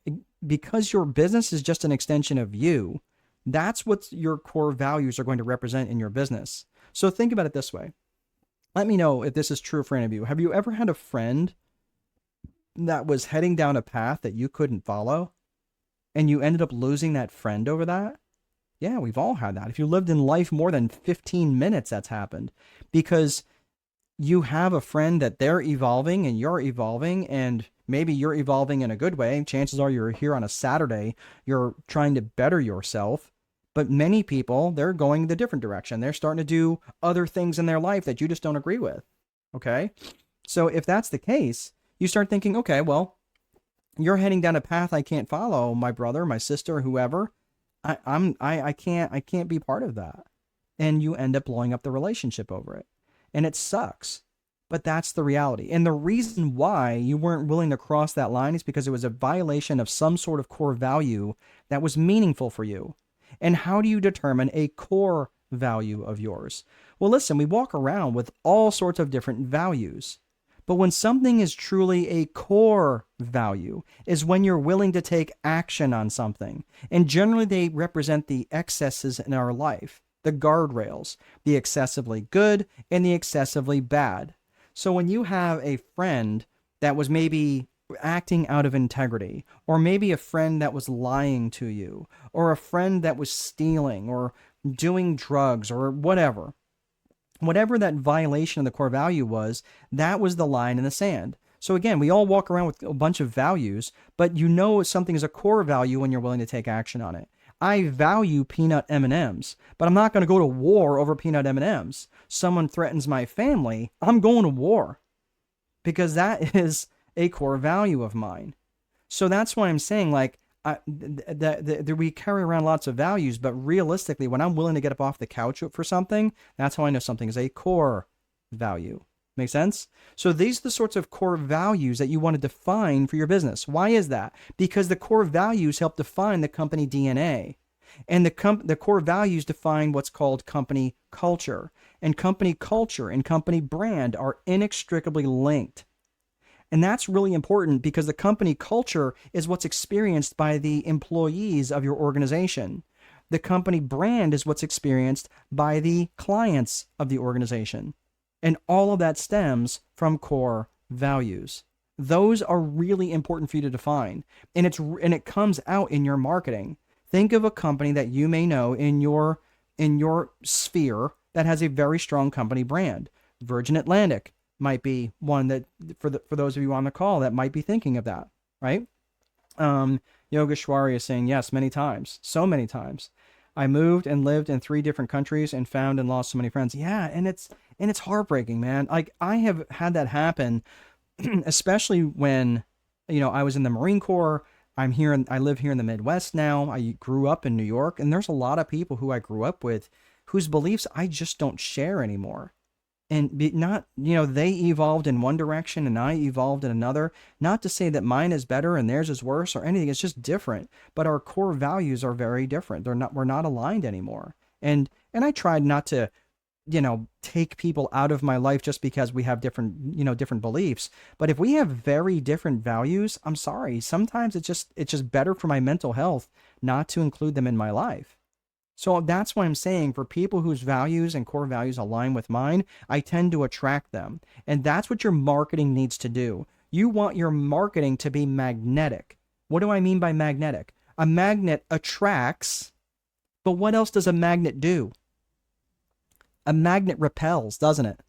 because your business is just an extension of you, that's what your core values are going to represent in your business. So think about it this way. Let me know if this is true for any of you. Have you ever had a friend that was heading down a path that you couldn't follow, and you ended up losing that friend over that? Yeah, we've all had that. If you lived in life more than 15 minutes, that's happened, because you have a friend that they're evolving and you're evolving, and maybe you're evolving in a good way. Chances are you're here on a Saturday, you're trying to better yourself. But many people, they're going the different direction. They're starting to do other things in their life that you just don't agree with. Okay? So if that's the case, you start thinking, okay, well, you're heading down a path I can't follow, my brother, my sister, whoever. I can't be part of that. And you end up blowing up the relationship over it. And it sucks. But that's the reality. And the reason why you weren't willing to cross that line is because it was a violation of some sort of core value that was meaningful for you. And how do you determine a core value of yours? Well, listen, we walk around with all sorts of different values. But when something is truly a core value is when you're willing to take action on something. And generally they represent the excesses in our life, the guardrails, the excessively good and the excessively bad. So when you have a friend that was maybe acting out of integrity, or maybe a friend that was lying to you, or a friend that was stealing or doing drugs or whatever that violation of the core value was, that was the line in the sand. So again, we all walk around with a bunch of values, but you know something is a core value when you're willing to take action on it. I value peanut M&Ms, but I'm not going to go to war over peanut M&Ms. Someone threatens my family, I'm going to war, because that is a core value of mine. So that's why I'm saying, like, that we carry around lots of values, but realistically, when I'm willing to get up off the couch for something, that's how I know something is a core value. Make sense? So these are the sorts of core values that you want to define for your business. Why is that? Because the core values help define the company DNA. And the core values define what's called company culture. And company culture and company brand are inextricably linked. And that's really important because the company culture is what's experienced by the employees of your organization. The company brand is what's experienced by the clients of the organization. And all of that stems from core values. Those are really important for you to define. And it comes out in your marketing. Think of a company that you may know in your sphere that has a very strong company brand. Virgin Atlantic might be one that, for those of you on the call, that might be thinking of that, right? Yogeshwari is saying yes many times, so many times. I moved and lived in 3 different countries and found and lost so many friends. Yeah, and it's heartbreaking, man. Like, I have had that happen, especially when I was in the Marine Corps. I live here in the Midwest now. I grew up in New York, and there's a lot of people who I grew up with whose beliefs I just don't share anymore. And not, they evolved in one direction and I evolved in another. Not to say that mine is better and theirs is worse or anything. It's just different. But our core values are very different. We're not aligned anymore. And I tried not to, take people out of my life just because we have different, different beliefs. But if we have very different values, I'm sorry. Sometimes it's just better for my mental health not to include them in my life. So that's why I'm saying for people whose values and core values align with mine, I tend to attract them. And that's what your marketing needs to do. You want your marketing to be magnetic. What do I mean by magnetic? A magnet attracts, but what else does a magnet do? A magnet repels, doesn't it?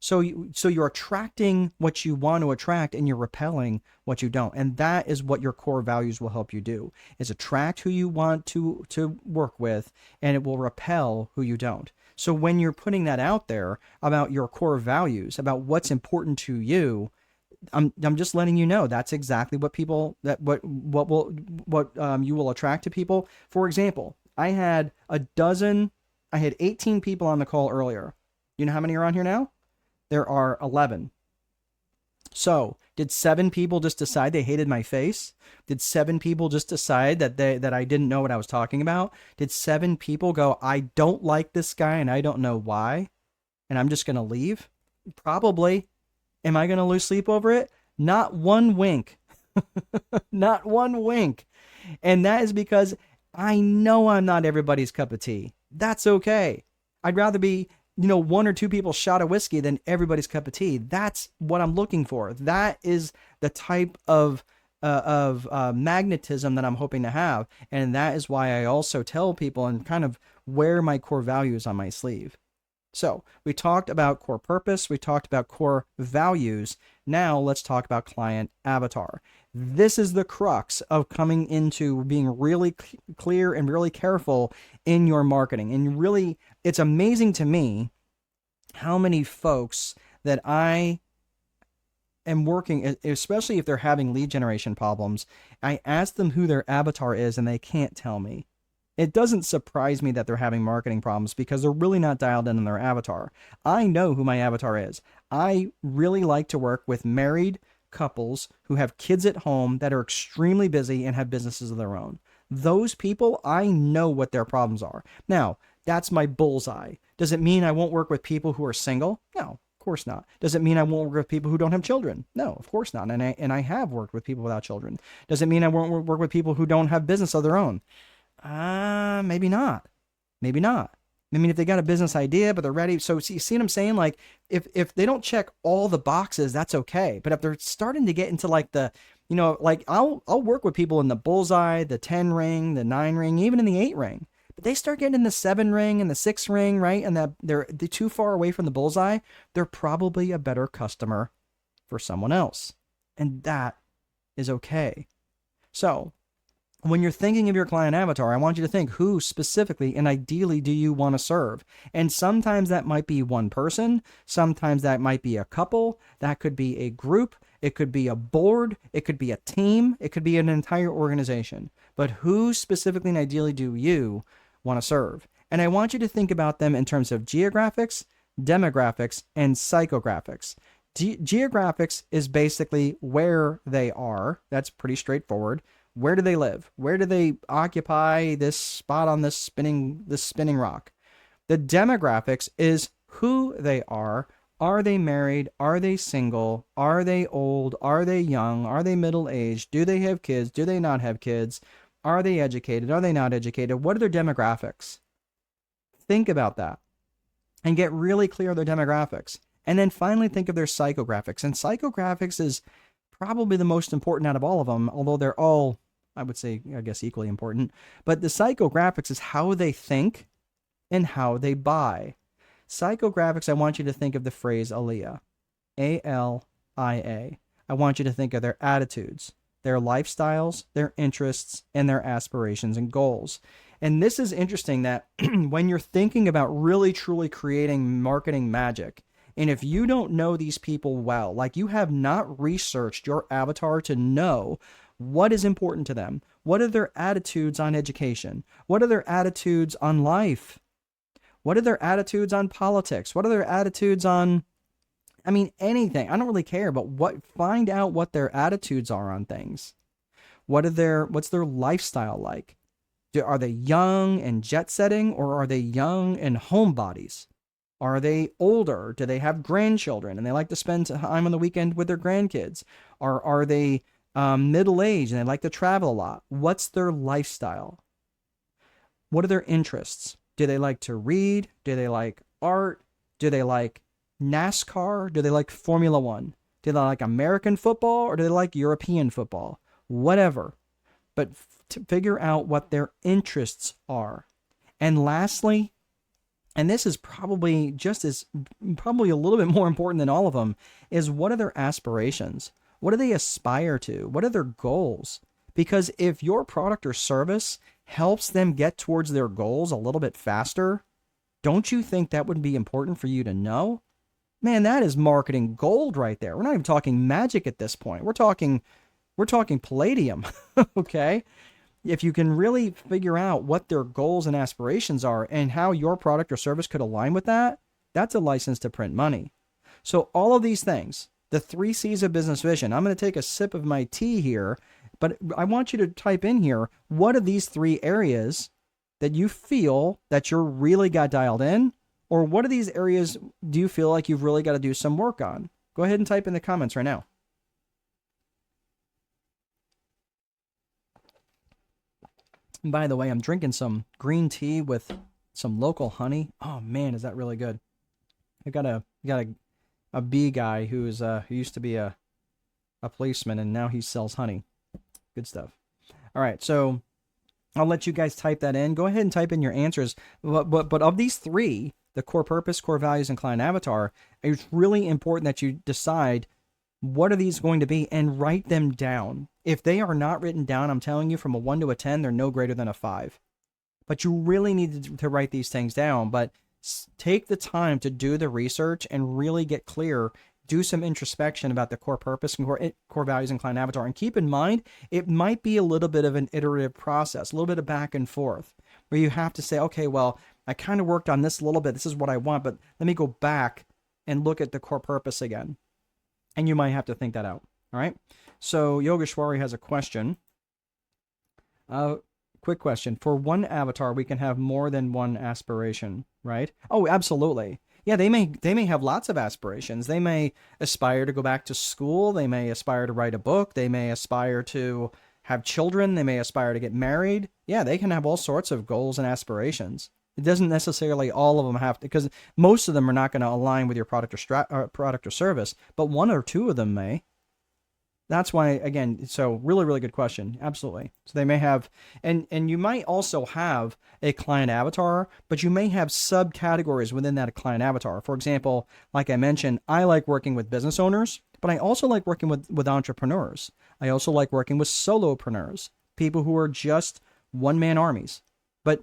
So you're attracting what you want to attract and you're repelling what you don't. And that is what your core values will help you do, is attract who you want to work with, and it will repel who you don't. So when you're putting that out there about your core values, about what's important to you, I'm just letting you know that's exactly what people that what you will attract to people. For example, I had 18 people on the call earlier. You know how many are on here now? There are 11. So, did 7 people just decide they hated my face? Did 7 people just decide that I didn't know what I was talking about? Did 7 people go, I don't like this guy and I don't know why, and I'm just going to leave? Probably. Am I going to lose sleep over it? Not one wink. Not one wink. And that is because I know I'm not everybody's cup of tea. That's okay. I'd rather be 1 or 2 people's shot of whiskey than everybody's cup of tea. That's what I'm looking for. That is the type of magnetism that I'm hoping to have. And that is why I also tell people and kind of wear my core values on my sleeve. So we talked about core purpose. We talked about core values. Now let's talk about client avatar. This is the crux of coming into being really clear and really careful in your marketing. And really, it's amazing to me how many folks that I am working, especially if they're having lead generation problems, I ask them who their avatar is and they can't tell me. It doesn't surprise me that they're having marketing problems because they're really not dialed in on their avatar. I know who my avatar is. I really like to work with married couples who have kids at home that are extremely busy and have businesses of their own. Those people, I know what their problems are. Now, that's my bullseye. Does it mean I won't work with people who are single? No, of course not. Does it mean I won't work with people who don't have children? No, of course not. And I have worked with people without children. Does it mean I won't work with people who don't have business of their own? Maybe not. Maybe not. I mean, if they got a business idea, but they're ready. So you see what I'm saying? Like if they don't check all the boxes, that's okay. But if they're starting to get into like the, like I'll work with people in the bullseye, the 10 ring, the 9 ring, even in the 8 ring. But they start getting in the 7 ring and the 6 ring, right? And that they're too far away from the bullseye. They're probably a better customer for someone else. And that is okay. So when you're thinking of your client avatar, I want you to think who specifically and ideally do you want to serve? And sometimes that might be one person. Sometimes that might be a couple. That could be a group. It could be a board. It could be a team. It could be an entire organization. But who specifically and ideally do you want to serve? And I want you to think about them in terms of geographics, demographics, and psychographics. Geographics is basically where they are. That's pretty straightforward. Where do they live? Where do they occupy this spot on this spinning rock? The demographics is who they are. Are they married? Are they single? Are they old? Are they young? Are they middle-aged? Do they have kids? Do they not have kids? Are they educated? Are they not educated? What are their demographics? Think about that and get really clear of their demographics. And then finally think of their psychographics. And psychographics is probably the most important out of all of them, although they're all, I would say, I guess, equally important. But the psychographics is how they think and how they buy. Psychographics, I want you to think of the phrase ALIA, A-L-I-A. I want you to think of their attitudes, their lifestyles, their interests, and their aspirations and goals. And this is interesting that when you're thinking about really, truly creating marketing magic, and if you don't know these people well, like you have not researched your avatar to know What is important to them? What are their attitudes on education? What are their attitudes on life? What are their attitudes on politics? What are their attitudes on, I mean, anything? I don't really care, but find out what their attitudes are on things. What's their lifestyle like? Are they young and jet setting, or are they young and homebodies? Are they older? Do they have grandchildren and they like to spend time on the weekend with their grandkids? Or are they middle aged and they like to travel a lot? What's their lifestyle? What are their interests? Do they like to read? Do they like art? Do they like NASCAR? Do they like Formula One? Do they like American football, or do they like European football? Whatever. But to figure out what their interests are. And lastly, and this is probably probably a little bit more important than all of them, is what are their aspirations? What do they aspire to? What are their goals? Because if your product or service helps them get towards their goals a little bit faster, don't you think that would be important for you to know? Man, that is marketing gold right there. We're not even talking magic at this point. We're talking palladium, okay? If you can really figure out what their goals and aspirations are and how your product or service could align with that, that's a license to print money. So all of these things, the 3 C's of business vision, I'm going to take a sip of my tea here, but I want you to type in here, what are these 3 areas that you feel that you're really got dialed in? Or what are these areas do you feel like you've really got to do some work on? Go ahead and type in the comments right now. And by the way, I'm drinking some green tea with some local honey. Oh man, is that really good? I got a bee guy who used to be a policeman, and now he sells honey. Good stuff. All right, so I'll let you guys type that in. Go ahead and type in your answers. But of these 3, the core purpose, core values, and client avatar, it's really important that you decide what are these going to be and write them down. If they are not written down, I'm telling you, from a 1 to a 10, they're no greater than a 5. But you really need to write these things down. But take the time to do the research and really get clear. Do some introspection about the core purpose and core values and client avatar. And keep in mind, it might be a little bit of an iterative process, a little bit of back and forth, where you have to say, okay, well, I kind of worked on this a little bit. This is what I want, but let me go back and look at the core purpose again. And you might have to think that out. All right. So Yogeshwari has a question. Quick question. For one avatar, we can have more than one aspiration, right? Oh, absolutely. Yeah, they may have lots of aspirations. They may aspire to go back to school. They may aspire to write a book. They may aspire to have children. They may aspire to get married. Yeah, they can have all sorts of goals and aspirations. It doesn't necessarily all of them have to, because most of them are not going to align with your product or service, but 1 or 2 of them may. That's why, again, so really, really good question. Absolutely. So they may have, and you might also have a client avatar, but you may have subcategories within that client avatar. For example, like I mentioned, I like working with business owners, but I also like working with entrepreneurs. I also like working with solopreneurs, people who are just one-man armies. But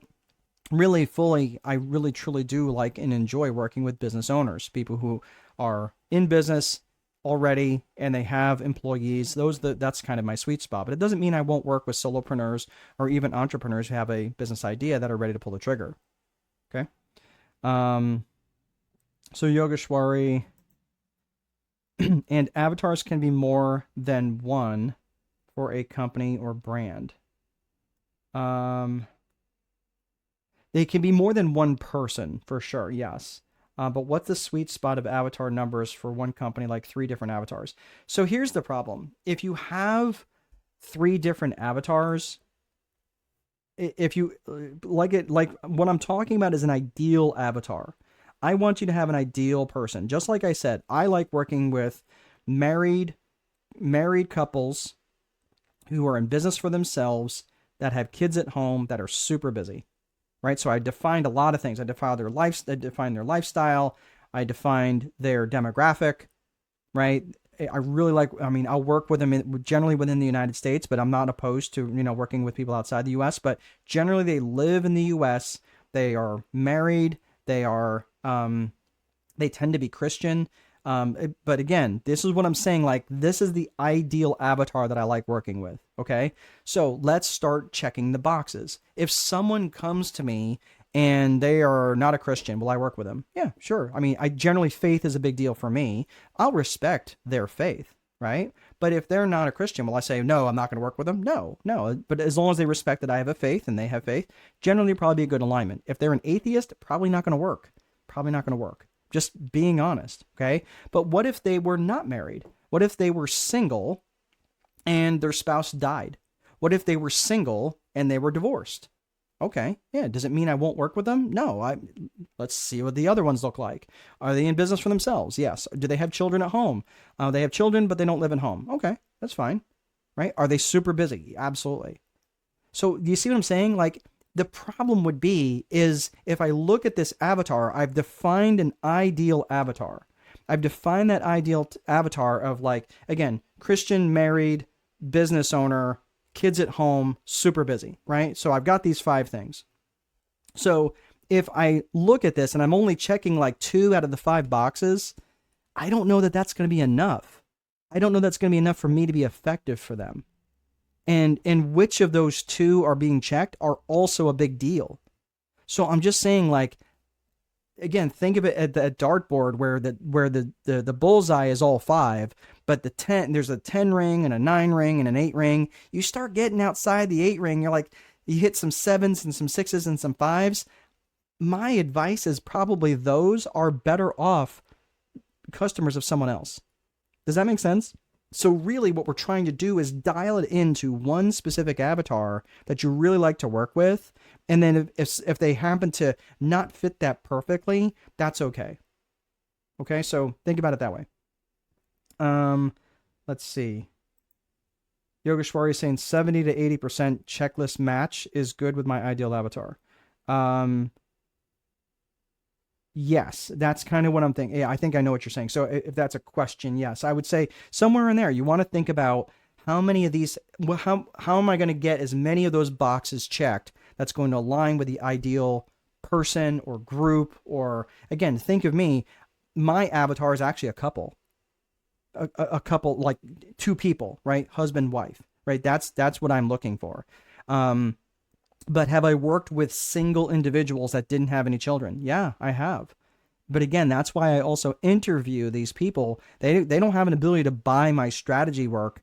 really fully, I really truly do like and enjoy working with business owners, people who are in business already and they have employees. That's kind of my sweet spot. But it doesn't mean I won't work with solopreneurs or even entrepreneurs who have a business idea that are ready to pull the trigger. Okay. So Yogeshwari, and avatars can be more than one for a company or brand. They can be more than one person for sure. Yes. But what's the sweet spot of avatar numbers for one company, like 3 different avatars? So here's the problem. If you have 3 different avatars, if you like what I'm talking about is an ideal avatar. I want you to have an ideal person. Just like I said, I like working with married couples who are in business for themselves, that have kids at home, that are super busy. Right, so I defined a lot of things. I defined their lifestyle. I defined their demographic. Right, I really like. I mean, I'll work with them generally within the United States, but I'm not opposed to working with people outside the U.S. But generally, they live in the U.S. They are married. They are. They tend to be Christian. But again, this is what I'm saying. Like, this is the ideal avatar that I like working with. Okay. So let's start checking the boxes. If someone comes to me and they are not a Christian, will I work with them? Yeah, sure. I mean, faith is a big deal for me. I'll respect their faith, right? But if they're not a Christian, will I say, no, I'm not going to work with them? No, no. But as long as they respect that I have a faith and they have faith, generally probably be a good alignment. If they're an atheist, probably not going to work. Probably not going to work. Just being honest, okay? But what if they were not married? What if they were single and their spouse died? What if they were single and they were divorced? Okay, yeah. Does it mean I won't work with them? No. Let's see what the other ones look like. Are they in business for themselves? Yes. Do they have children at home? They have children, but they don't live at home. Okay, that's fine, right? Are they super busy? Absolutely. So do you see what I'm saying? Like, the problem would be is if I look at this avatar, I've defined an ideal avatar. I've defined that ideal avatar of, like, again, Christian, married, business owner, kids at home, super busy, right? So I've got these 5 things. So if I look at this and I'm only checking like 2 out of the 5 boxes, I don't know that that's going to be enough. I don't know that's going to be enough for me to be effective for them. And which of those 2 are being checked are also a big deal. So I'm just saying, like, again, think of it at the dartboard where the bullseye is all 5, but there's a 10 ring and a 9 ring and an 8 ring. You start getting outside the 8 ring, you're like, you hit some 7s and some 6s and some 5s. My advice is probably those are better off customers of someone else. Does that make sense? So really what we're trying to do is dial it into one specific avatar that you really like to work with. And then if they happen to not fit that perfectly, that's okay. Okay, so think about it that way. Let's see. Yogeshwari is saying 70 to 80% checklist match is good with my ideal avatar. Yes, that's kind of what I'm thinking. Yeah, I think I know what you're saying. So if that's a question, yes, I would say somewhere in there, you want to think about how many of these, how am I going to get as many of those boxes checked that's going to align with the ideal person or group? Or again, think of me, my avatar is actually a couple, a couple, like 2 people, right? Husband, wife, right? That's what I'm looking for. But have I worked with single individuals that didn't have any children? Yeah, I have. But again, that's why I also interview these people. They don't have an ability to buy my strategy work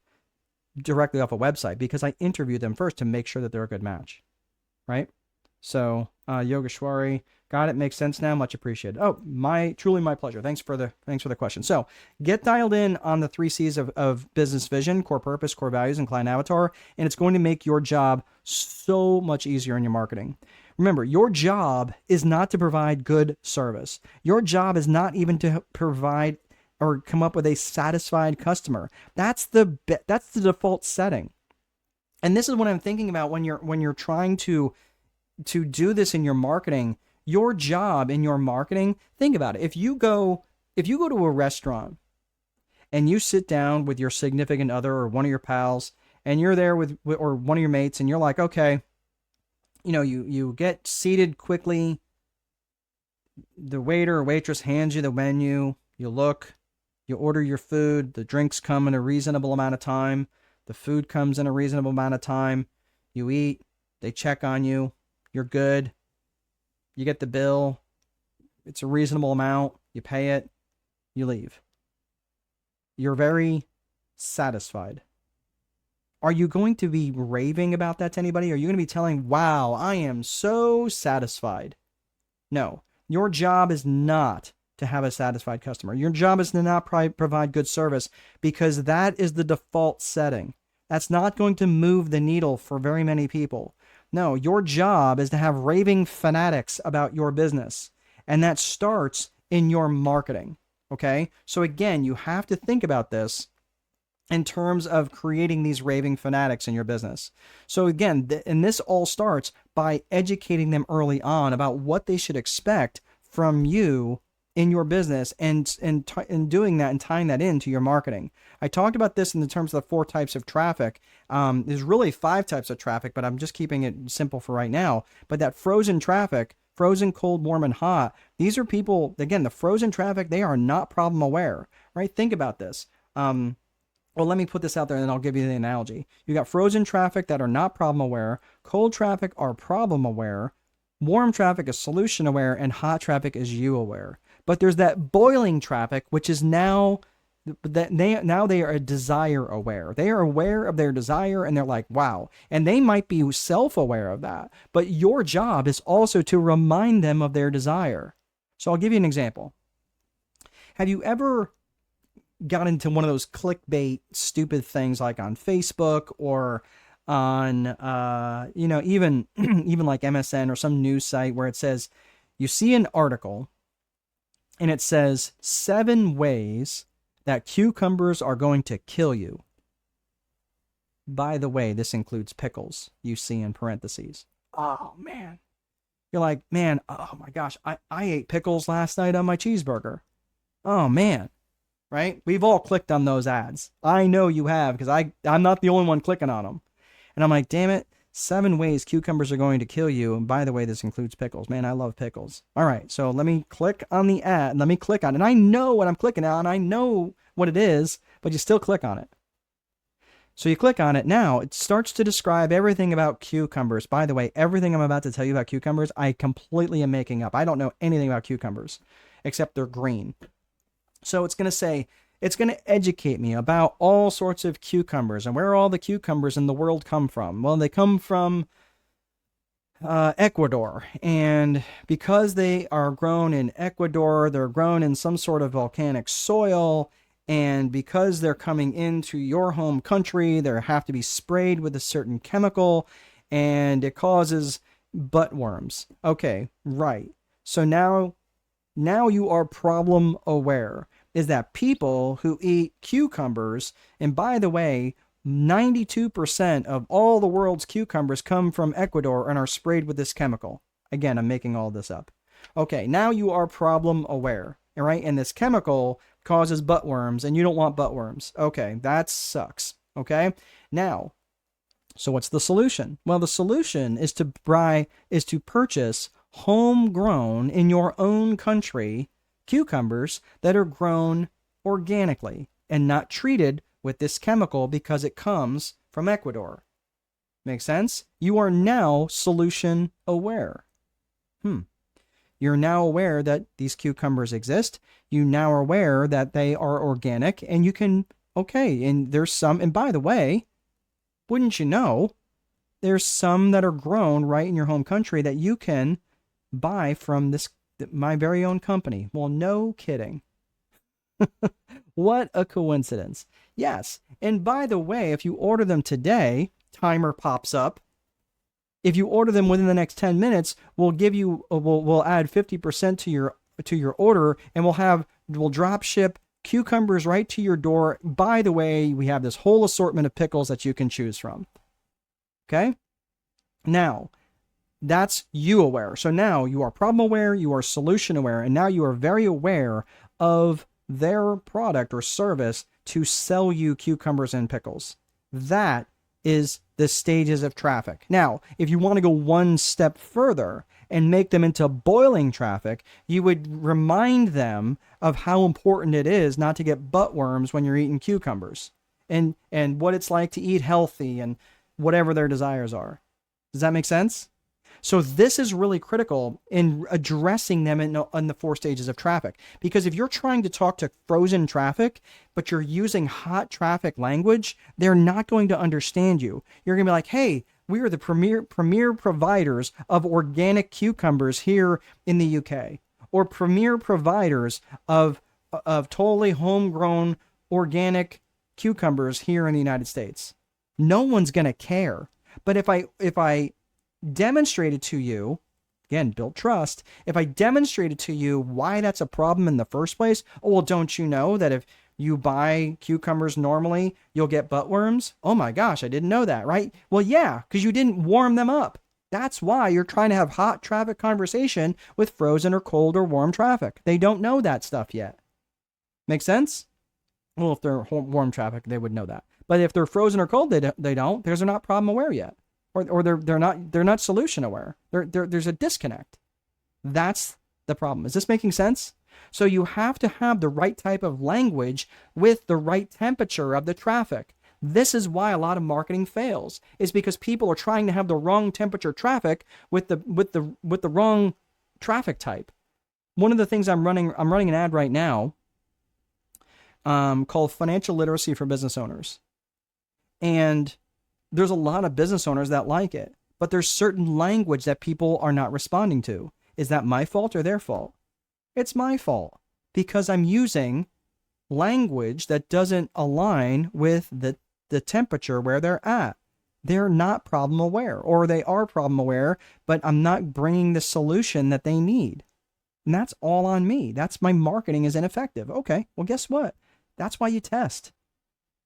directly off a website because I interview them first to make sure that they're a good match, right? So Yogeshwari, got it, makes sense now, much appreciated. Oh, truly my pleasure. Thanks for the question. So get dialed in on the 3 C's of business vision: core purpose, core values, and client avatar, and it's going to make your job so much easier in your marketing. Remember, your job is not to provide good service. Your job is not even to provide or come up with a satisfied customer. That's the default setting. And this is what I'm thinking about when you're trying to do this in your marketing. Your job in your marketing, think about it. If you go to a restaurant and you sit down with your significant other or one of your pals, and you're there with or one of your mates, and you're like, okay, you get seated quickly. The waiter or waitress hands you the menu. You look, you order your food. The drinks come in a reasonable amount of time. The food comes in a reasonable amount of time. You eat. They check on you. You're good. You get the bill. It's a reasonable amount. You pay it. You leave. You're very satisfied. Are you going to be raving about that to anybody? Are you going to be telling, wow, I am so satisfied? No. Your job is not to have a satisfied customer. Your job is to not provide good service, because that is the default setting. That's not going to move the needle for very many people. No, your job is to have raving fanatics about your business. And that starts in your marketing. Okay? So again, you have to think about this in terms of creating these raving fanatics in your business. So again, and this all starts by educating them early on about what they should expect from you in your business, and doing that and tying that into your marketing. I talked about this in the terms of the 4 types of traffic. There's really 5 types of traffic, but I'm just keeping it simple for right now. But that frozen traffic frozen, cold, warm, and hot. These are people, again, the frozen traffic, they are not problem aware, right? Think about this. Well, let me put this out there and then I'll give you the analogy. You got frozen traffic that are not problem aware, cold traffic are problem aware, warm traffic is solution aware, and hot traffic is you aware. But there's that boiling traffic, which is now they are desire aware. They are aware of their desire and they're like, wow. And they might be self-aware of that. But your job is also to remind them of their desire. So I'll give you an example. Have you ever got into one of those clickbait stupid things like on Facebook or on even even like MSN or some news site where it says you see an article and it says 7 ways that cucumbers are going to kill you. By the way, this includes pickles, you see in parentheses. Oh man. You're like, man, oh my gosh, I ate pickles last night on my cheeseburger. Oh man. Right? We've all clicked on those ads. I know you have because I'm not the only one clicking on them. And I'm like, damn it, 7 ways cucumbers are going to kill you. And by the way, this includes pickles. Man, I love pickles. All right, so let me click on the ad. Let me click on it. And I know what I'm clicking on. I know what it is, but you still click on it. So you click on it. Now, it starts to describe everything about cucumbers. By the way, everything I'm about to tell you about cucumbers, I completely am making up. I don't know anything about cucumbers, except they're green. So it's going to say, it's going to educate me about all sorts of cucumbers and where all the cucumbers in the world come from. Well, they come from Ecuador. And because they are grown in Ecuador, they're grown in some sort of volcanic soil. And because they're coming into your home country, they have to be sprayed with a certain chemical and it causes butt worms. Okay, right. So now you are problem aware. Is that people who eat cucumbers, and by the way, 92% of all the world's cucumbers come from Ecuador and are sprayed with this chemical. Again, I'm making all this up. Okay, now you are problem aware, all right? And this chemical causes butt worms, and you don't want butt worms. Okay, that sucks, okay? Now, so what's the solution? Well, the solution is to purchase homegrown in your own country cucumbers that are grown organically and not treated with this chemical because it comes from Ecuador. Make sense? You are now solution aware. You're now aware that these cucumbers exist. You now are aware that they are organic and you can, and there's some, and by the way, wouldn't you know, there's some that are grown right in your home country that you can buy from my very own company. Well, no kidding. What a coincidence. Yes. And by the way, if you order them today, timer pops up. If you order them within the next 10 minutes, we'll add 50% to your order and we'll drop ship cucumbers right to your door. By the way, we have this whole assortment of pickles that you can choose from. Okay? Now, that's you aware. So now you are problem aware, you are solution aware, and now you are very aware of their product or service to sell you cucumbers and pickles. That is the stages of traffic. Now, if you want to go one step further and make them into boiling traffic, you would remind them of how important it is not to get butt worms when you're eating cucumbers and what it's like to eat healthy and whatever their desires are. Does that make sense? So this is really critical in addressing them in the 4 stages of traffic. Because if you're trying to talk to frozen traffic, but you're using hot traffic language, they're not going to understand you. You're going to be like, hey, we are the premier providers of organic cucumbers here in the UK. Or premier providers of totally homegrown organic cucumbers here in the United States. No one's going to care. But if I demonstrated to you, again, build trust. If I demonstrated to you why that's a problem in the first place, oh, well, don't you know that if you buy cucumbers normally, you'll get butt worms? Oh my gosh, I didn't know that, right? Well, yeah, because you didn't warm them up. That's why you're trying to have hot traffic conversation with frozen or cold or warm traffic. They don't know that stuff yet. Make sense? Well, if they're warm traffic, they would know that. But if they're frozen or cold, they don't, because they're not problem aware yet. Or they're not solution aware. There's a disconnect. That's the problem. Is this making sense? So you have to have the right type of language with the right temperature of the traffic. This is why a lot of marketing fails, is because people are trying to have the wrong temperature traffic with the wrong traffic type. One of the things I'm running an ad right now called Financial Literacy for Business Owners. And there's a lot of business owners that like it, but there's certain language that people are not responding to. Is that my fault or their fault? It's my fault, because I'm using language that doesn't align with the temperature where they're at. They're not problem aware, or they are problem aware, but I'm not bringing the solution that they need. And that's all on me. That's my marketing is ineffective. Okay, well, guess what? That's why you test.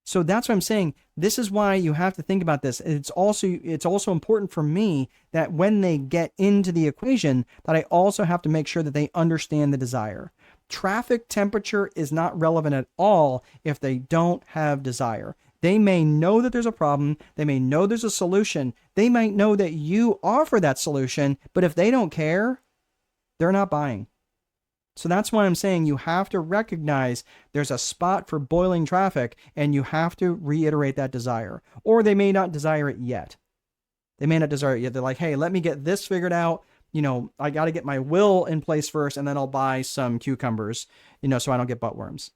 So that's what I'm saying. This is why you have to think about this. It's also important for me that when they get into the equation, that I also have to make sure that they understand the desire. Traffic temperature is not relevant at all if they don't have desire. They may know that there's a problem. They may know there's a solution. They might know that you offer that solution, but if they don't care, they're not buying. So that's why I'm saying you have to recognize there's a spot for boiling traffic, and you have to reiterate that desire. Or they may not desire it yet. They may not desire it yet. They're like, hey, let me get this figured out. I got to get my will in place first, and then I'll buy some cucumbers, so I don't get butt worms.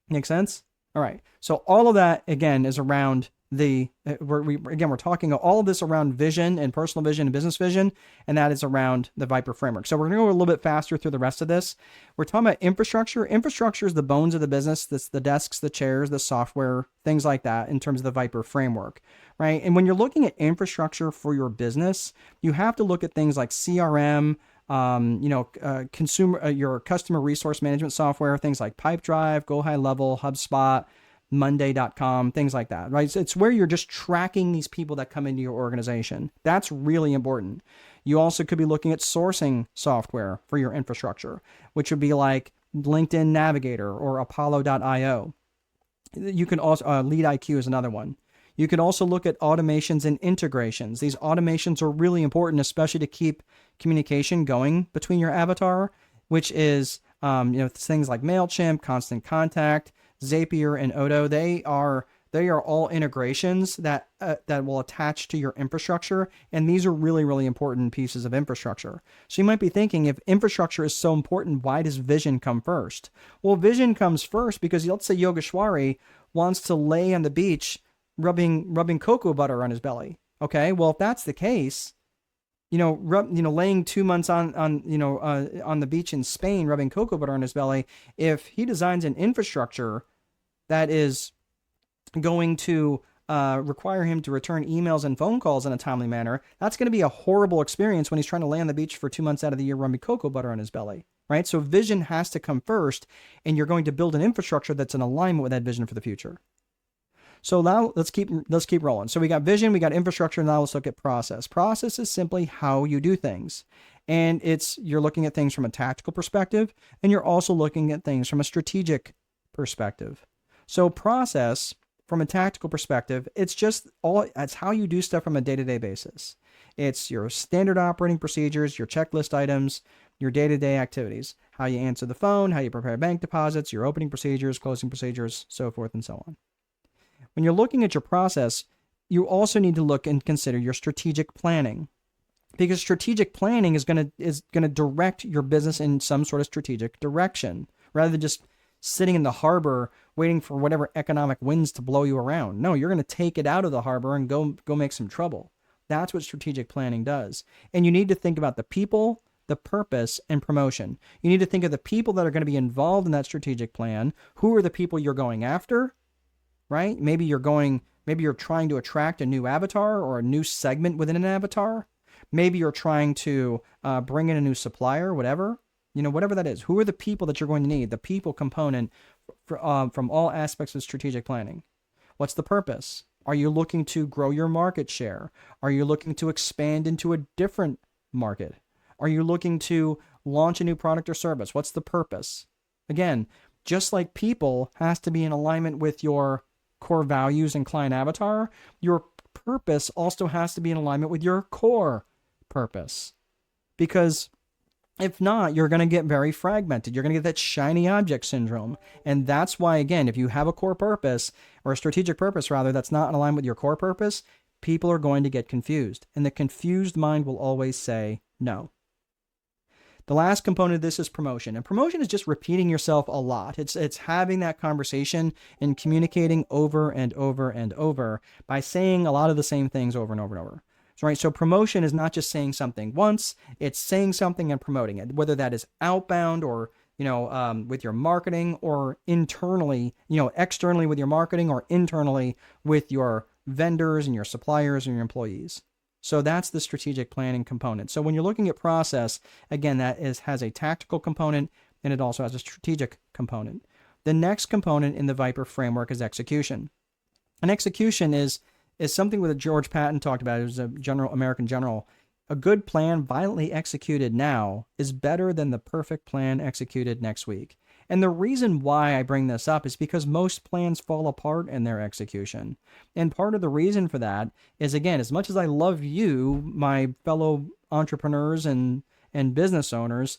Make sense? All right. So all of that, again, is around we're talking all of this around vision and personal vision and business vision, and that is around the Viper framework. So we're going to go a little bit faster through the rest of this. We're talking about infrastructure. Infrastructure is the bones of the business. That's the desks, the chairs, the software, things like that in terms of the Viper framework, right? And when you're looking at infrastructure for your business, you have to look at things like CRM, your customer resource management software, things like Pipedrive, Go High Level, HubSpot, Monday.com, things like that, right? So it's where you're just tracking these people that come into your organization. That's really important. You also could be looking at sourcing software for your infrastructure, which would be like LinkedIn Navigator or Apollo.io. You can also, LeadIQ is another one. You could also look at automations and integrations. These automations are really important, especially to keep communication going between your avatar, which is, things like MailChimp, Constant Contact, Zapier, and Odoo. They are all integrations that will attach to your infrastructure, and these are really, really important pieces of infrastructure. So you might be thinking, if infrastructure is so important, why does vision come first? Well, vision comes first because let's say Yogeshwari wants to lay on the beach rubbing cocoa butter on his belly. Okay, well, if that's the case, laying 2 months on the beach in Spain, rubbing cocoa butter on his belly, if he designs an infrastructure that is going to require him to return emails and phone calls in a timely manner, that's going to be a horrible experience when he's trying to lay on the beach for 2 months out of the year rubbing cocoa butter on his belly, right? So vision has to come first, and you're going to build an infrastructure that's in alignment with that vision for the future. So now let's keep rolling. So we got vision, we got infrastructure, and now let's look at process. Process is simply how you do things. And you're looking at things from a tactical perspective, and you're also looking at things from a strategic perspective. So process, from a tactical perspective, it's how you do stuff from a day-to-day basis. It's your standard operating procedures, your checklist items, your day-to-day activities, how you answer the phone, how you prepare bank deposits, your opening procedures, closing procedures, so forth and so on. When you're looking at your process, you also need to look and consider your strategic planning, because strategic planning is going to direct your business in some sort of strategic direction, rather than just sitting in the harbor waiting for whatever economic winds to blow you around. No, you're going to take it out of the harbor and go make some trouble. That's what strategic planning does. And you need to think about the people, the purpose, and promotion. You need to think of the people that are going to be involved in that strategic plan. Who are the people you're going after? Right? Maybe you're trying to attract a new avatar or a new segment within an avatar. Maybe you're trying to bring in a new supplier, whatever that is. Who are the people that you're going to need? The people component from all aspects of strategic planning. What's the purpose? Are you looking to grow your market share? Are you looking to expand into a different market? Are you looking to launch a new product or service? What's the purpose? Again, just like people has to be in alignment with your core values and client avatar, your purpose also has to be in alignment with your core purpose. Because If not, you're going to get very fragmented. You're going to get that shiny object syndrome. And that's why, again, if you have a core purpose or a strategic purpose, rather, that's not in alignment with your core purpose, people are going to get confused. And the confused mind will always say no. The last component of this is promotion. And promotion is just repeating yourself a lot. It's having that conversation and communicating over and over and over by saying a lot of the same things over and over and over. Right? So promotion is not just saying something once, it's saying something and promoting it, whether that is outbound or, with your marketing, or internally, externally with your marketing, or internally with your vendors and your suppliers and your employees. So that's the strategic planning component. So when you're looking at process, again, has a tactical component, and it also has a strategic component. The next component in the Viper framework is execution. And execution is something that George Patton talked about. It was a American general. A good plan violently executed now is better than the perfect plan executed next week. And the reason why I bring this up is because most plans fall apart in their execution. And part of the reason for that is, again, as much as I love you, my fellow entrepreneurs and business owners,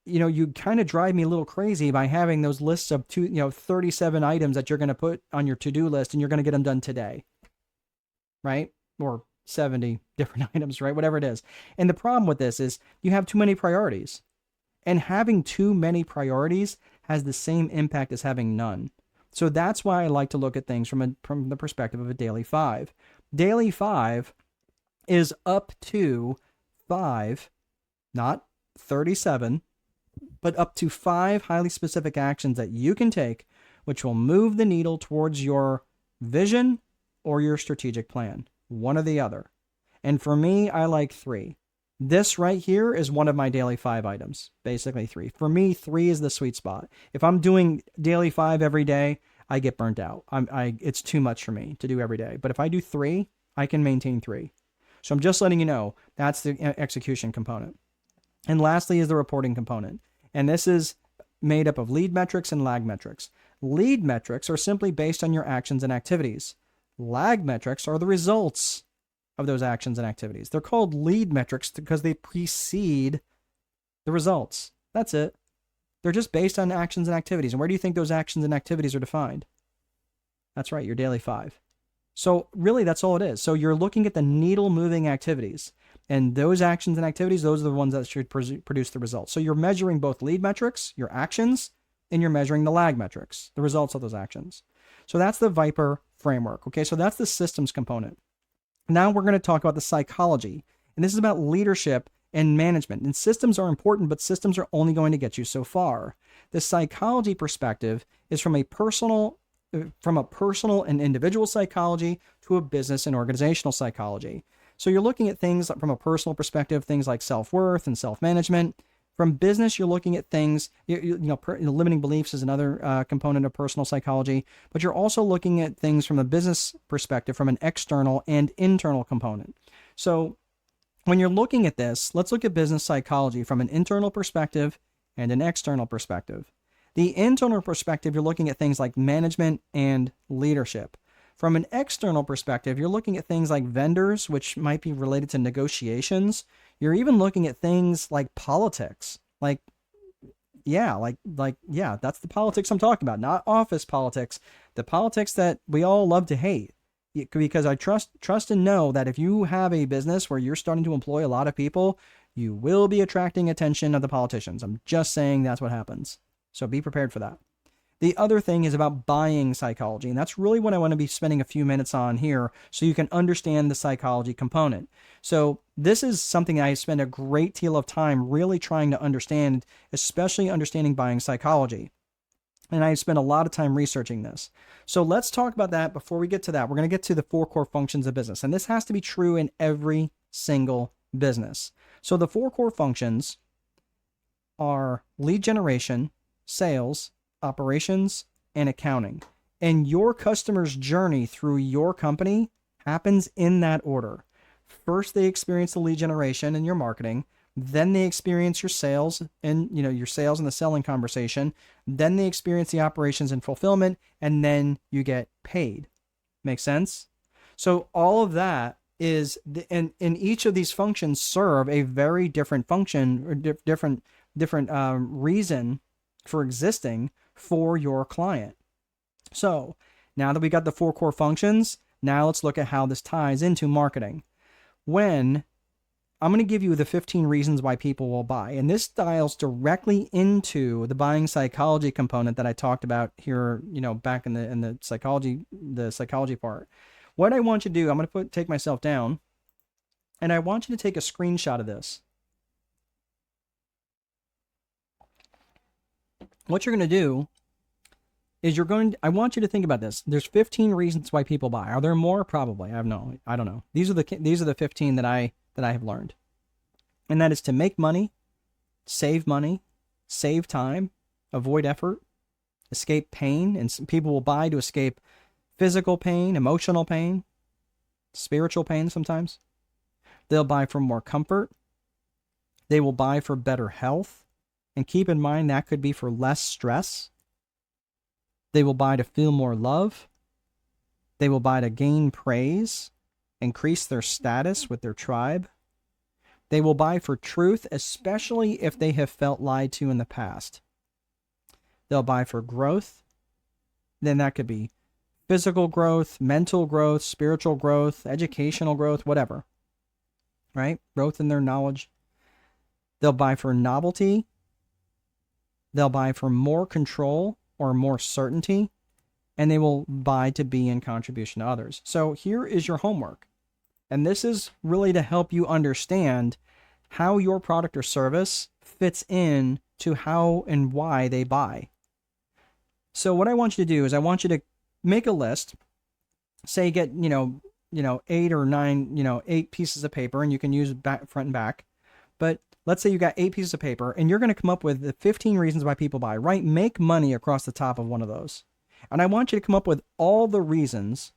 you kind of drive me a little crazy by having those lists of 37 items that you're going to put on your to-do list, and you're going to get them done today. Right? Or 70 different items, right? Whatever it is. And the problem with this is you have too many priorities. And having too many priorities has the same impact as having none. So that's why I like to look at things from the perspective of a daily 5. Daily 5 is up to 5, not 37, but up to 5 highly specific actions that you can take, which will move the needle towards your vision or your strategic plan, one or the other. And for me, I like 3. This right here is one of my daily 5 items, basically 3. For me, 3 is the sweet spot. If I'm doing daily 5 every day, I get burnt out. It's too much for me to do every day. But if I do 3, I can maintain 3. So I'm just letting you know that's the execution component. And lastly is the reporting component. And this is made up of lead metrics and lag metrics. Lead metrics are simply based on your actions and activities. Lag metrics are the results of those actions and activities. They're called lead metrics because they precede the results. That's it. They're just based on actions and activities. And where do you think those actions and activities are defined? That's right, your daily 5. So really, that's all it is. So you're looking at the needle moving activities, and those actions and activities, those are the ones that should produce the results. So you're measuring both lead metrics, your actions, and you're measuring the lag metrics, the results of those actions. So that's the Viper framework. Okay, so that's the systems component. Now we're going to talk about the psychology, and this is about leadership and management. And systems are important, but systems are only going to get you so far. The psychology perspective is from a personal and individual psychology to a business and organizational psychology. So you're looking at things from a personal perspective, things like self-worth and self-management. From business, you're looking at things, limiting beliefs is another component of personal psychology, but you're also looking at things from a business perspective, from an external and internal component. So when you're looking at this, let's look at business psychology from an internal perspective and an external perspective. The internal perspective, you're looking at things like management and leadership. From an external perspective, you're looking at things like vendors, which might be related to negotiations. You're even looking at things like politics. That's the politics I'm talking about, not office politics, the politics that we all love to hate. Because I trust and know that if you have a business where you're starting to employ a lot of people, you will be attracting attention of the politicians. I'm just saying that's what happens. So be prepared for that. The other thing is about buying psychology, and that's really what I want to be spending a few minutes on here so you can understand the psychology component. So this is something I spend a great deal of time really trying to understand, especially understanding buying psychology. And I spent a lot of time researching this. So let's talk about that. Before we get to that, we're going to get to the 4 core functions of business, and this has to be true in every single business. So the 4 core functions are lead generation, sales, operations, and accounting. And your customer's journey through your company happens in that order. First, they experience the lead generation and your marketing. Then they experience your sales and your sales and the selling conversation. Then they experience the operations and fulfillment, and then you get paid. Make sense? So all of that and each of these functions serve a very different function or different reason for existing for your client. So now that we got the 4 core functions, now let's look at how this ties into marketing. When I'm going to give you the 15 reasons why people will buy, and this dials directly into the buying psychology component that I talked about here, back in the psychology part. What I want you to do, I'm going to take myself down, and I want you to take a screenshot of this. What you're going to do is I want you to think about this. There's 15 reasons why people buy. Are there more? Probably. I don't know. These are the 15 that I have learned. And that is to make money, save time, avoid effort, escape pain. And some people will buy to escape physical pain, emotional pain, spiritual pain sometimes. They'll buy for more comfort. They will buy for better health. And keep in mind that could be for less stress. They will buy to feel more love. They will buy to gain praise, increase their status with their tribe. They will buy for truth, especially if they have felt lied to in the past. They'll buy for growth. Then that could be physical growth, mental growth, spiritual growth, educational growth, whatever. Right? Growth in their knowledge. They'll buy for novelty. They'll buy for more control or more certainty, and they will buy to be in contribution to others. So here is your homework. And this is really to help you understand how your product or service fits in to how and why they buy. So what I want you to do is I want you to make a list, say get, 8 or 9, 8 pieces of paper, and you can use back, front and back. But let's say you got 8 pieces of paper, and you're going to come up with the 15 reasons why people buy, right? Make money across the top of one of those. And I want you to come up with all the reasons,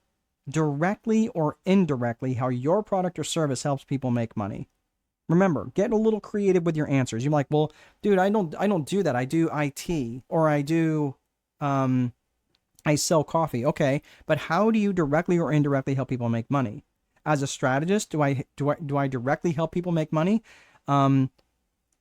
directly or indirectly, how your product or service helps people make money. Remember, get a little creative with your answers. You're like, well, dude, I don't do that. I do IT, or I sell coffee. Okay, but how do you directly or indirectly help people make money? As a strategist, do I directly help people make money?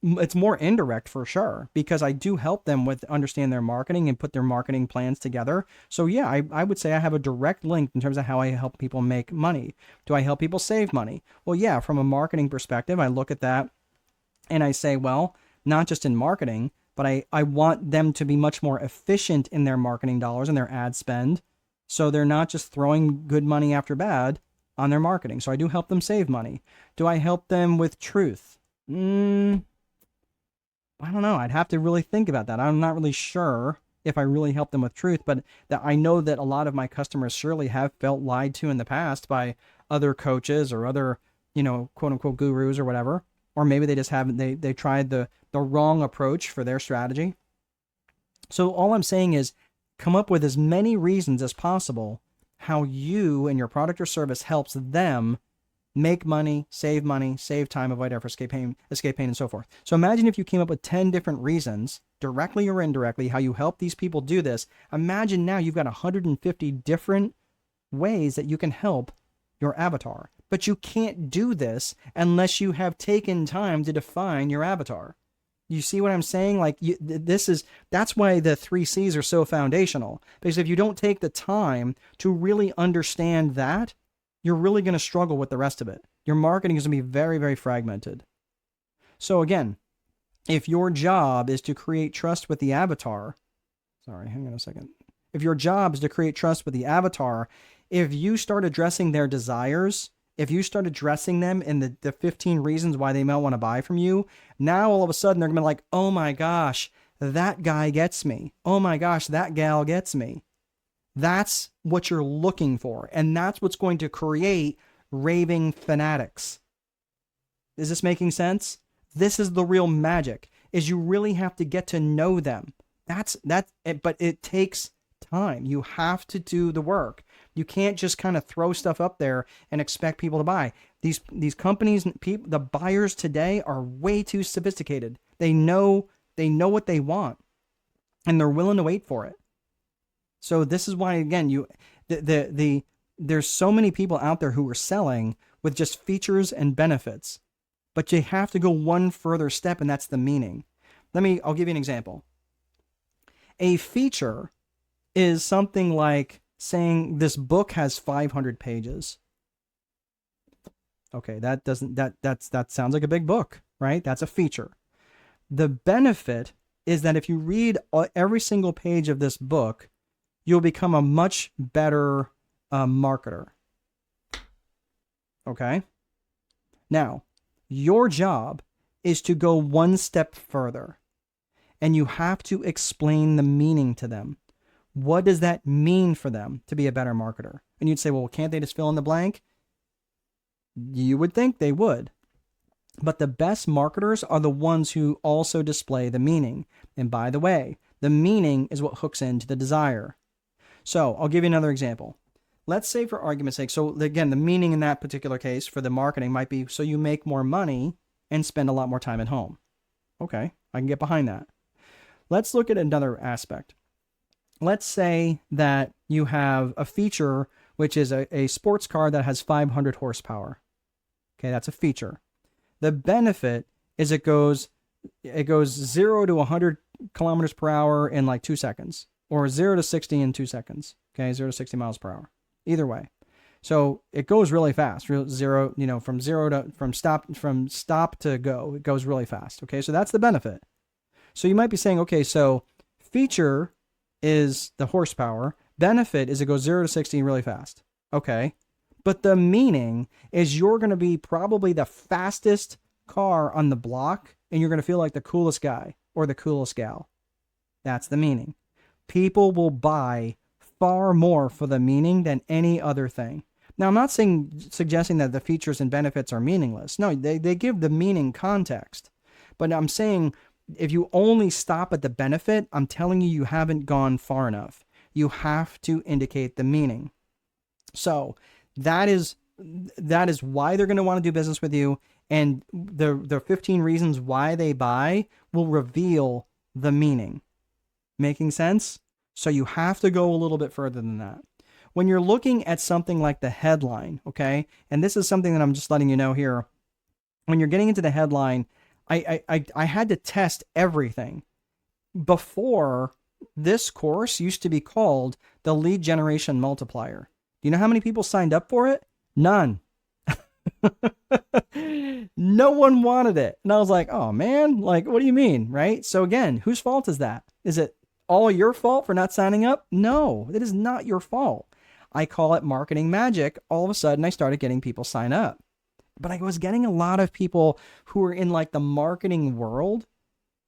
It's more indirect for sure, because I do help them with understand their marketing and put their marketing plans together. So yeah, I would say I have a direct link in terms of how I help people make money. Do I help people save money? Well, yeah, from a marketing perspective, I look at that and I say, well, not just in marketing, but I want them to be much more efficient in their marketing dollars and their ad spend. So they're not just throwing good money after bad on their marketing. So I do help them save money. Do I help them with truth? I don't know. I'd have to really think about that. I'm not really sure if I really help them with truth, but that I know that a lot of my customers surely have felt lied to in the past by other coaches or other, quote unquote gurus or whatever. Or maybe they just haven't, they tried the wrong approach for their strategy. So all I'm saying is come up with as many reasons as possible how you and your product or service helps them make money, save time, avoid effort, escape pain, and so forth. So imagine if you came up with 10 different reasons, directly or indirectly, how you help these people do this. Imagine now you've got 150 different ways that you can help your avatar. But you can't do this unless you have taken time to define your avatar. You see what I'm saying? Like that's why the 3 C's are so foundational. Because if you don't take the time to really understand that, you're really going to struggle with the rest of it. Your marketing is going to be very, very fragmented. So again, if your job is to create trust with the avatar, hang on a second. If your job is to create trust with the avatar, if you start addressing their desires, if you start addressing them in the 15 reasons why they might want to buy from you, now all of a sudden they're going to be like, oh my gosh, that guy gets me. Oh my gosh, that gal gets me. That's what you're looking for. And that's what's going to create raving fanatics. Is this making sense? This is the real magic, is you really have to get to know them. But it takes time. You have to do the work. You can't just kind of throw stuff up there and expect people to buy. These companies, the buyers today are way too sophisticated. They know what they want, and they're willing to wait for it. So this is why, again, the there's so many people out there who are selling with just features and benefits, but you have to go one further step, and that's the meaning. I'll give you an example. A feature is something like saying this book has 500 pages. Okay, that sounds like a big book, right? That's a feature. The benefit is that if you read every single page of this book, you'll become a much better marketer. Okay? Now, your job is to go one step further, and you have to explain the meaning to them. What does that mean for them to be a better marketer? And you'd say, well, can't they just fill in the blank? You would think they would. But the best marketers are the ones who also display the meaning. And by the way, the meaning is what hooks into the desire. So I'll give you another example. Let's say, for argument's sake, so again, the meaning in that particular case for the marketing might be so you make more money and spend a lot more time at home. Okay, I can get behind that. Let's look at another aspect. Let's say that you have a feature which is a sports car that has 500 horsepower. Okay, that's a feature. The benefit is it goes 0 to 100 kilometers per hour in like 2 seconds, or 0 to 60 in 2 seconds. Okay, 0 to 60 miles per hour. Either way. So it goes really fast. From stop to go, it goes really fast. Okay, so that's the benefit. So you might be saying, okay, so feature is the horsepower. Benefit is it goes 0 to 60 really fast. Okay. But the meaning is you're going to be probably the fastest car on the block, and you're going to feel like the coolest guy or the coolest gal. That's the meaning. People will buy far more for the meaning than any other thing. Now, I'm not suggesting that the features and benefits are meaningless. No, they give the meaning context. But I'm saying if you only stop at the benefit, I'm telling you haven't gone far enough. You have to indicate the meaning. So that is why they're going to want to do business with you, and the 15 reasons why they buy will reveal the meaning. Making sense? So you have to go a little bit further than that. When you're looking at something like the headline, okay, and this is something that I'm just letting you know here, when you're getting into the headline, I had to test everything. Before, this course used to be called the Lead Generation Multiplier. Do you know how many people signed up for it? None. No one wanted it. And I was like, oh man, like, what do you mean? Right? So again, whose fault is that? Is it all your fault for not signing up? No, it is not your fault. I call it marketing magic. All of a sudden I started getting people sign up. But I was getting a lot of people who were in like the marketing world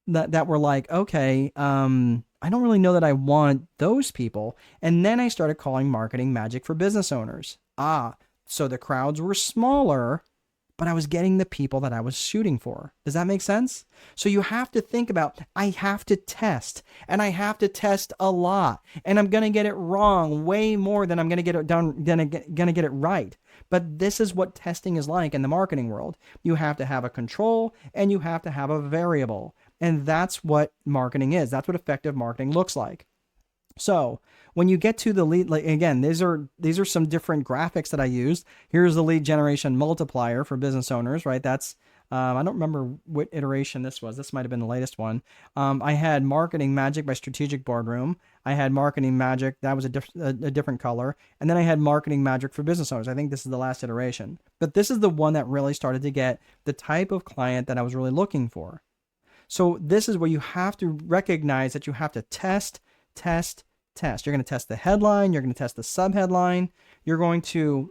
that were like, okay, I don't really know that I want those people. And then I started calling marketing magic for business owners. So the crowds were smaller, but I was getting the people that I was shooting for. Does that make sense? So you have to think about, I have to test, and I have to test a lot, and I'm going to get it wrong way more than I'm going to get it done, going to get it right. But this is what testing is like in the marketing world. You have to have a control, and you have to have a variable. And that's what marketing is. That's what effective marketing looks like. So when you get to the lead, like, again, these are some different graphics that I used. Here's the lead generation multiplier for business owners, right? That's, I don't remember what iteration this was. This might've been the latest one. I had marketing magic by Strategic Boardroom. I had marketing magic. That was a different color. And then I had marketing magic for business owners. I think this is the last iteration, but this is the one that really started to get the type of client that I was really looking for. So this is where you have to recognize that you have to test. You're going to test the headline. You're going to test the subheadline. You're going to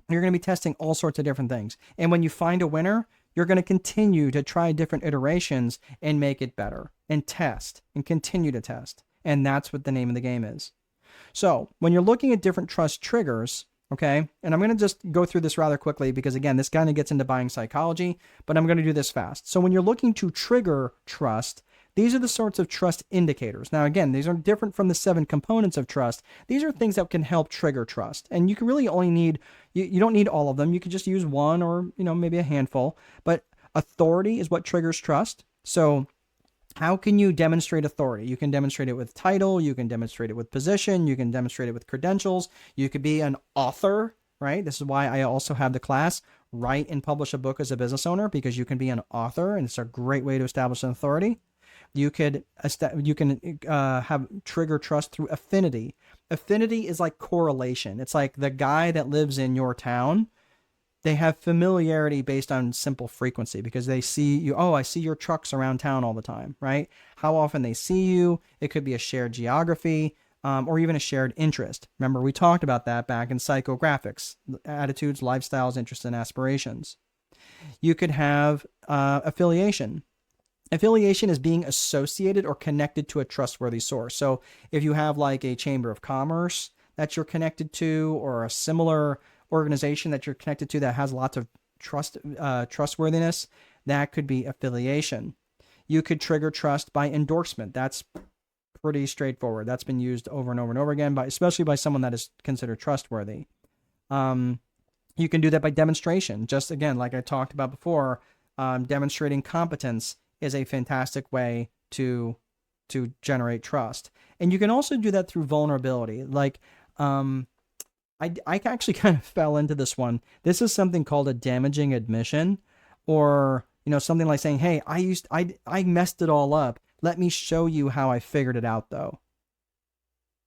be testing all sorts of different things. And when you find a winner, you're going to continue to try different iterations and make it better and test and continue to test. And that's what the name of the game is. So when you're looking at different trust triggers, okay, and I'm going to just go through this rather quickly because, again, this kind of gets into buying psychology, but I'm going to do this fast. So when you're looking to trigger trust, these are the sorts of trust indicators. Now, again, these are different from the 7 components of trust. These are things that can help trigger trust. And you can really only need, you don't need all of them. You can just use one or, maybe a handful. But authority is what triggers trust. So How can you demonstrate authority? You can demonstrate it with title, you can demonstrate it with position, you can demonstrate it with credentials. You could be an author, right? This is why I also have the class Write and Publish a Book as a Business Owner, because you can be an author, and it's a great way to establish an authority. You can have trigger trust through affinity. Affinity is like correlation. It's like the guy that lives in your town. They have familiarity based on simple frequency, because they see you. Oh, I see your trucks around town all the time, right? How often they see you. It could be a shared geography, or even a shared interest. Remember, we talked about that back in psychographics: attitudes, lifestyles, interests, and aspirations. You could have affiliation. Affiliation is being associated or connected to a trustworthy source. So if you have like a chamber of commerce that you're connected to, or a similar organization that you're connected to that has lots of trustworthiness, that could be affiliation. You could trigger trust by endorsement. That's pretty straightforward. That's been used over and over and over again, especially by someone that is considered trustworthy. You can do that by demonstration. Just again, like I talked about before, demonstrating competence is a fantastic way to generate trust. And you can also do that through vulnerability. Like, I actually kind of fell into this one. This is something called a damaging admission, or something like saying, "Hey, I messed it all up. Let me show you how I figured it out, though."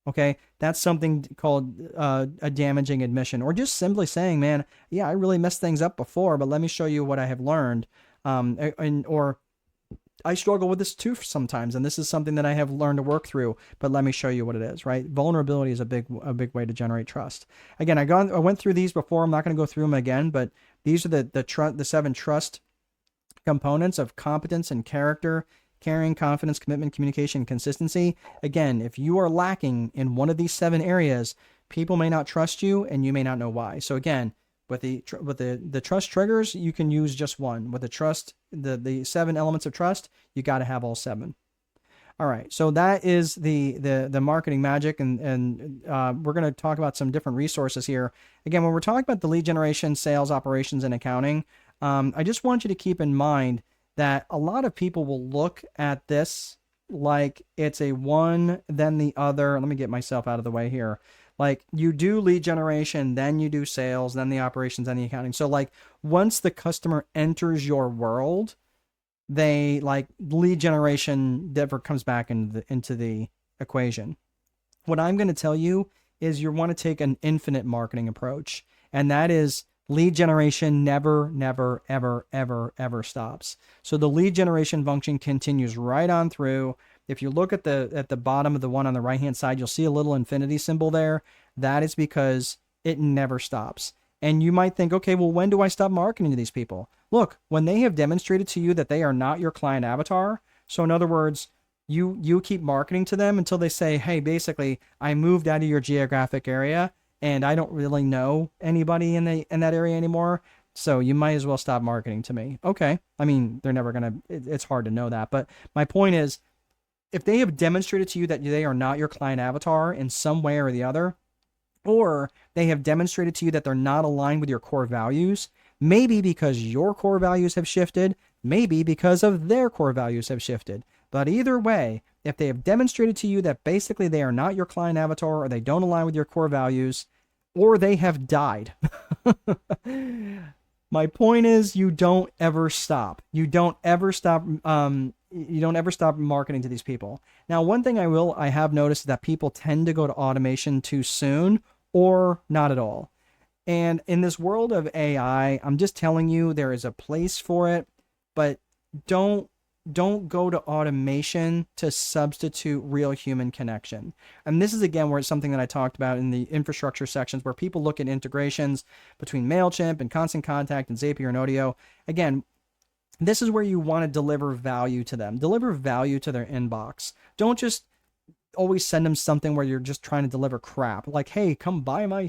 Okay, that's something called a damaging admission, or just simply saying, "Man, yeah, I really messed things up before, but let me show you what I have learned." Or I struggle with this too sometimes, and this is something that I have learned to work through, but let me show you what it is, right? Vulnerability is a big way to generate trust. Again, I went through these before. I'm not going to go through them again, but these are the 7 trust components of competence and character: caring, confidence, commitment, communication, and consistency. Again, if you are lacking in one of these 7 areas, people may not trust you, and you may not know why. So again, with the trust triggers, you can use just one. With the 7 elements of trust, you got to have all 7. All right, so that is the marketing magic, and we're going to talk about some different resources here. Again, when we're talking about the lead generation, sales, operations, and accounting, I just want you to keep in mind that a lot of people will look at this like it's a one, then the other. Let me get myself out of the way here. Like, you do lead generation, then you do sales, then the operations, then the accounting. So like, once the customer enters your world, they like lead generation never comes back into the equation. What I'm going to tell you is you want to take an infinite marketing approach, and that is lead generation never, never, ever, ever, ever stops. So the lead generation function continues right on through. If you look at the bottom of the one on the right hand side, you'll see a little infinity symbol there. That is because it never stops. And you might think, okay, well, when do I stop marketing to these people? Look, when they have demonstrated to you that they are not your client avatar. So in other words, you keep marketing to them until they say, hey, basically, I moved out of your geographic area and I don't really know anybody in that area anymore. So you might as well stop marketing to me. Okay. I mean, they're never going to, it's hard to know that. But my point is, if they have demonstrated to you that they are not your client avatar in some way or the other, or they have demonstrated to you that they're not aligned with your core values, maybe because your core values have shifted, maybe because of their core values have shifted. But either way, if they have demonstrated to you that basically they are not your client avatar, or they don't align with your core values, or they have died, my point is, you don't ever stop. You don't ever stop marketing to these people. Now, one thing I have noticed is that people tend to go to automation too soon, or not at all. And in this world of AI, I'm just telling you, there is a place for it, but don't go to automation to substitute real human connection. And this is, again, where it's something that I talked about in the infrastructure sections, where people look at integrations between MailChimp and Constant Contact and Zapier and Odeo. Again, this is where you want to deliver value to them. Deliver value to their inbox. Don't just always send them something where you're just trying to deliver crap. Like, hey, come buy my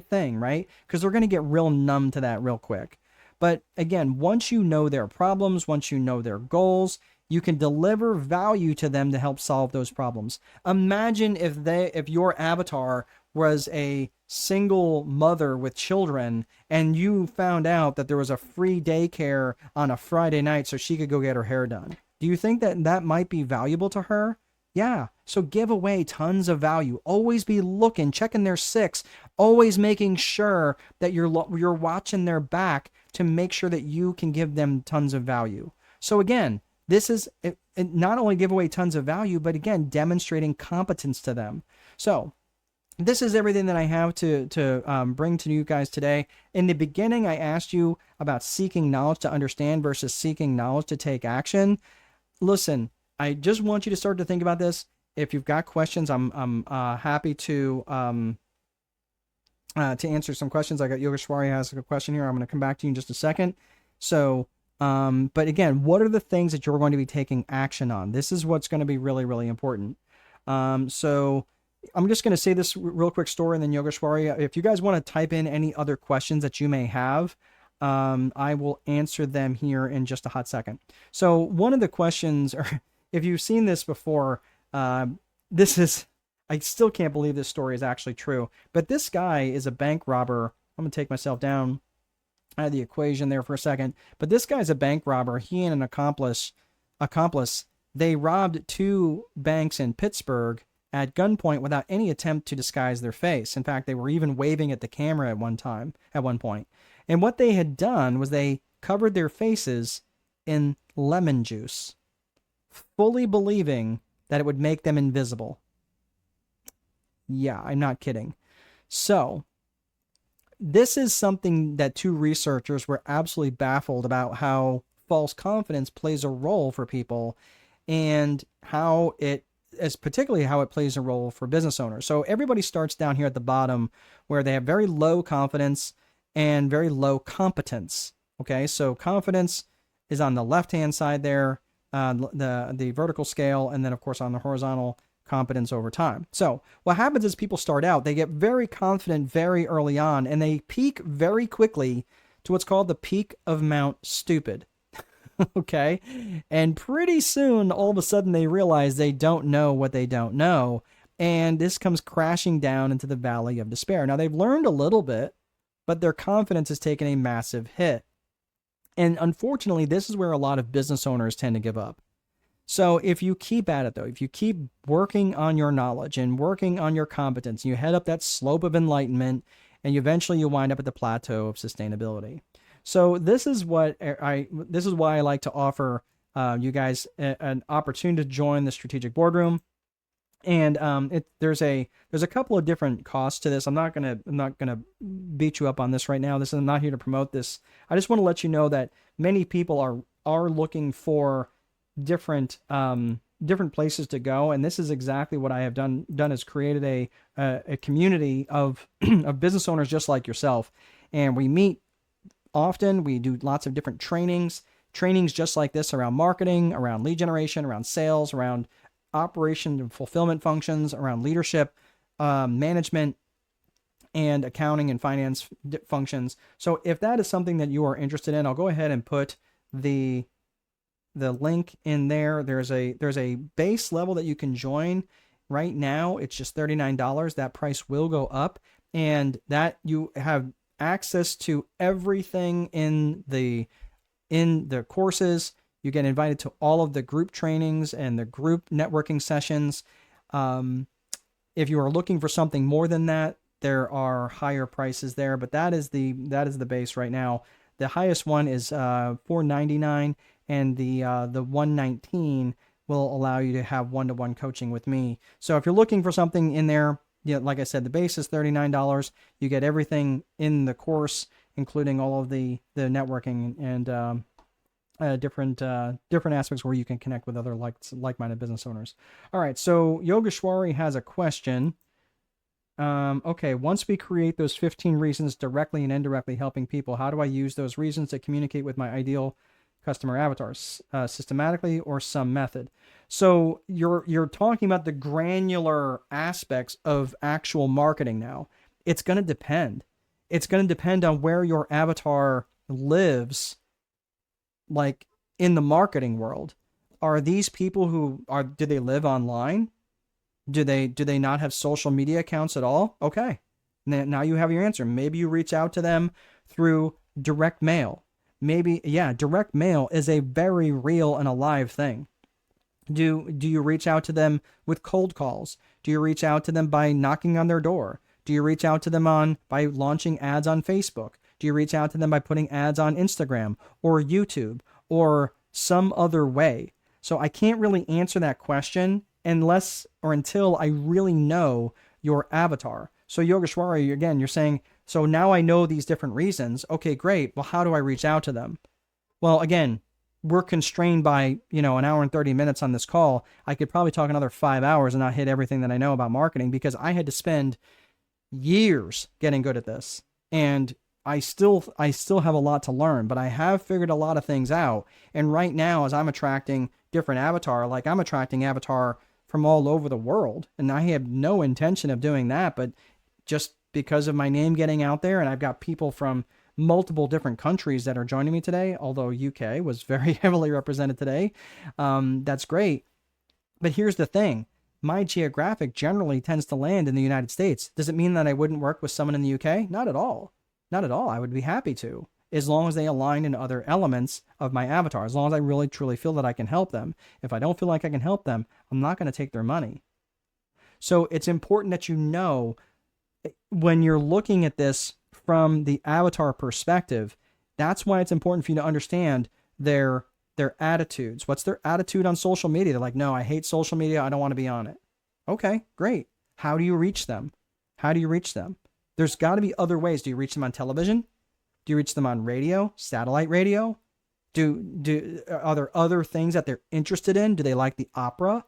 thing, right? Because they're going to get real numb to that real quick. But again, once you know their problems, once you know their goals, you can deliver value to them to help solve those problems. Imagine if your avatar was a single mother with children, and you found out that there was a free daycare on a Friday night so she could go get her hair done. Do you think that that might be valuable to her? Yeah. So give away tons of value. Always be looking, checking their six, always making sure that you're watching their back to make sure that you can give them tons of value. So again, this is not only give away tons of value, but again, demonstrating competence to them. So this is everything that I have to bring to you guys today. In the beginning, I asked you about seeking knowledge to understand versus seeking knowledge to take action. Listen, I just want you to start to think about this. If you've got questions, I'm happy to answer some questions. I got Yogeshwari has a question here. I'm going to come back to you in just a second. So, but again, what are the things that you're going to be taking action on? This is what's going to be really, really important. So I'm just going to say this real quick story, and then Yogeshwari, if you guys want to type in any other questions that you may have, I will answer them here in just a hot second. So one of the questions, or if you've seen this before, this is, I still can't believe this story is actually true, but this guy is a bank robber. I'm going to take myself down out of the equation there for a second, but this guy's a bank robber. He and an accomplice, they robbed 2 banks in Pittsburgh at gunpoint without any attempt to disguise their face. In fact, they were even waving at the camera at one point. And what they had done was they covered their faces in lemon juice, fully believing that it would make them invisible. Yeah, I'm not kidding. So, this is something that 2 researchers were absolutely baffled about, how false confidence plays a role for people, and how it is particularly how it plays a role for business owners. So everybody starts down here at the bottom where they have very low confidence and very low competence. Okay, so confidence is on the left-hand side there, the vertical scale, and then of course on the horizontal, competence over time. So what happens is people start out, they get very confident very early on, and they peak very quickly to what's called the peak of Mount Stupid. Okay, and pretty soon, all of a sudden, they realize they don't know what they don't know, and this comes crashing down into the valley of despair. Now, they've learned a little bit, but their confidence has taken a massive hit. And unfortunately, this is where a lot of business owners tend to give up. So if you keep at it, though, if you keep working on your knowledge and working on your competence, you head up that slope of enlightenment, and eventually you wind up at the plateau of sustainability. So this is why I like to offer you guys an opportunity to join the strategic boardroom. And there's a couple of different costs to this. I'm not gonna beat you up on this right now. I'm not here to promote this. I just want to let you know that many people are looking for different places to go, and this is exactly what I have done is created a community of of business owners just like yourself, and we meet often. We do lots of different trainings just like this around marketing, around lead generation, around sales, around operation and fulfillment functions, around leadership, management, and accounting and finance functions. So if that is something that you are interested in, I'll go ahead and put the link in there. There's a base level that you can join. Right now, it's just $39. That price will go up, and that you have access to everything in the courses. You get invited to all of the group trainings and the group networking sessions. If you are looking for something more than that, there are higher prices there, but that is the base right now. The highest one is $499, and the $119 will allow you to have one-to-one coaching with me. So if you're looking for something in there, like I said, the base is $39. You get everything in the course, including all of the networking and different aspects where you can connect with other like-minded business owners. All right, so Yogeshwari has a question. Okay, once we create those 15 reasons directly and indirectly helping people, how do I use those reasons to communicate with my ideal customer avatars, systematically or some method? So you're talking about the granular aspects of actual marketing now. It's going to depend. It's going to depend on where your avatar lives, like in the marketing world. Are these people do they live online? Do they not have social media accounts at all? Okay. Now you have your answer. Maybe you reach out to them through direct mail. Maybe, yeah, direct mail is a very real and alive thing. Do you reach out to them with cold calls? Do you reach out to them by knocking on their door? Do you reach out to them on by launching ads on Facebook? Do you reach out to them by putting ads on Instagram or YouTube or some other way? So I can't really answer that question unless or until I really know your avatar. So Yogeshwari, again, you're saying, so now I know these different reasons. Okay, great. Well, how do I reach out to them? Well, again, we're constrained by, an hour and 30 minutes on this call. I could probably talk another 5 hours and not hit everything that I know about marketing because I had to spend years getting good at this. And I still have a lot to learn, but I have figured a lot of things out. And right now, as I'm attracting different avatar, like I'm attracting avatar from all over the world, and I have no intention of doing that, but just because of my name getting out there, and I've got people from multiple different countries that are joining me today, although UK was very heavily represented today. That's great. But here's the thing. My geographic generally tends to land in the United States. Does it mean that I wouldn't work with someone in the UK? Not at all. Not at all. I would be happy to, as long as they align in other elements of my avatar, as long as I really truly feel that I can help them. If I don't feel like I can help them, I'm not going to take their money. So it's important that you know when you're looking at this from the avatar perspective, that's why it's important for you to understand their attitudes. What's their attitude on social media? They're like, no, I hate social media. I don't want to be on it. Okay, great. How do you reach them? How do you reach them? There's got to be other ways. Do you reach them on television? Do you reach them on radio, satellite radio? Are there other things that they're interested in? Do they like the opera?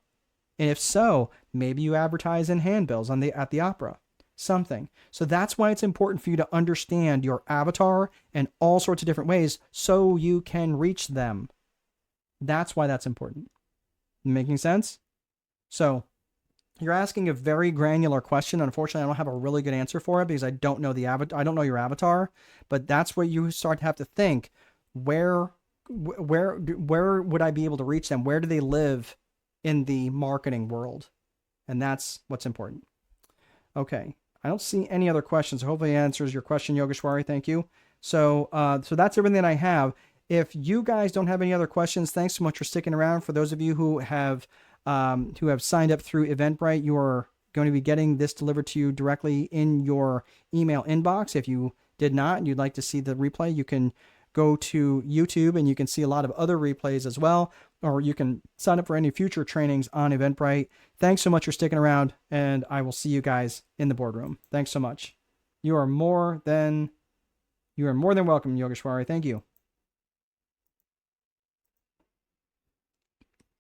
And if so, maybe you advertise in handbills at the opera. Something. So that's why it's important for you to understand your avatar in all sorts of different ways so you can reach them. That's why that's important. Making sense? So you're asking a very granular question. Unfortunately, I don't have a really good answer for it because I don't know I don't know your avatar, but that's where you start to have to think, where would I be able to reach them? Where do they live in the marketing world? And that's what's important. Okay. I don't see any other questions. So hopefully it answers your question, Yogeshwari. Thank you. So that's everything that I have. If you guys don't have any other questions, thanks so much for sticking around. For those of you who have signed up through Eventbrite, you are going to be getting this delivered to you directly in your email inbox. If you did not and you'd like to see the replay, you can go to YouTube and you can see a lot of other replays as well, or you can sign up for any future trainings on Eventbrite. Thanks so much for sticking around, and I will see you guys in the boardroom. Thanks so much. You are more than welcome, Yogeshwari. Thank you.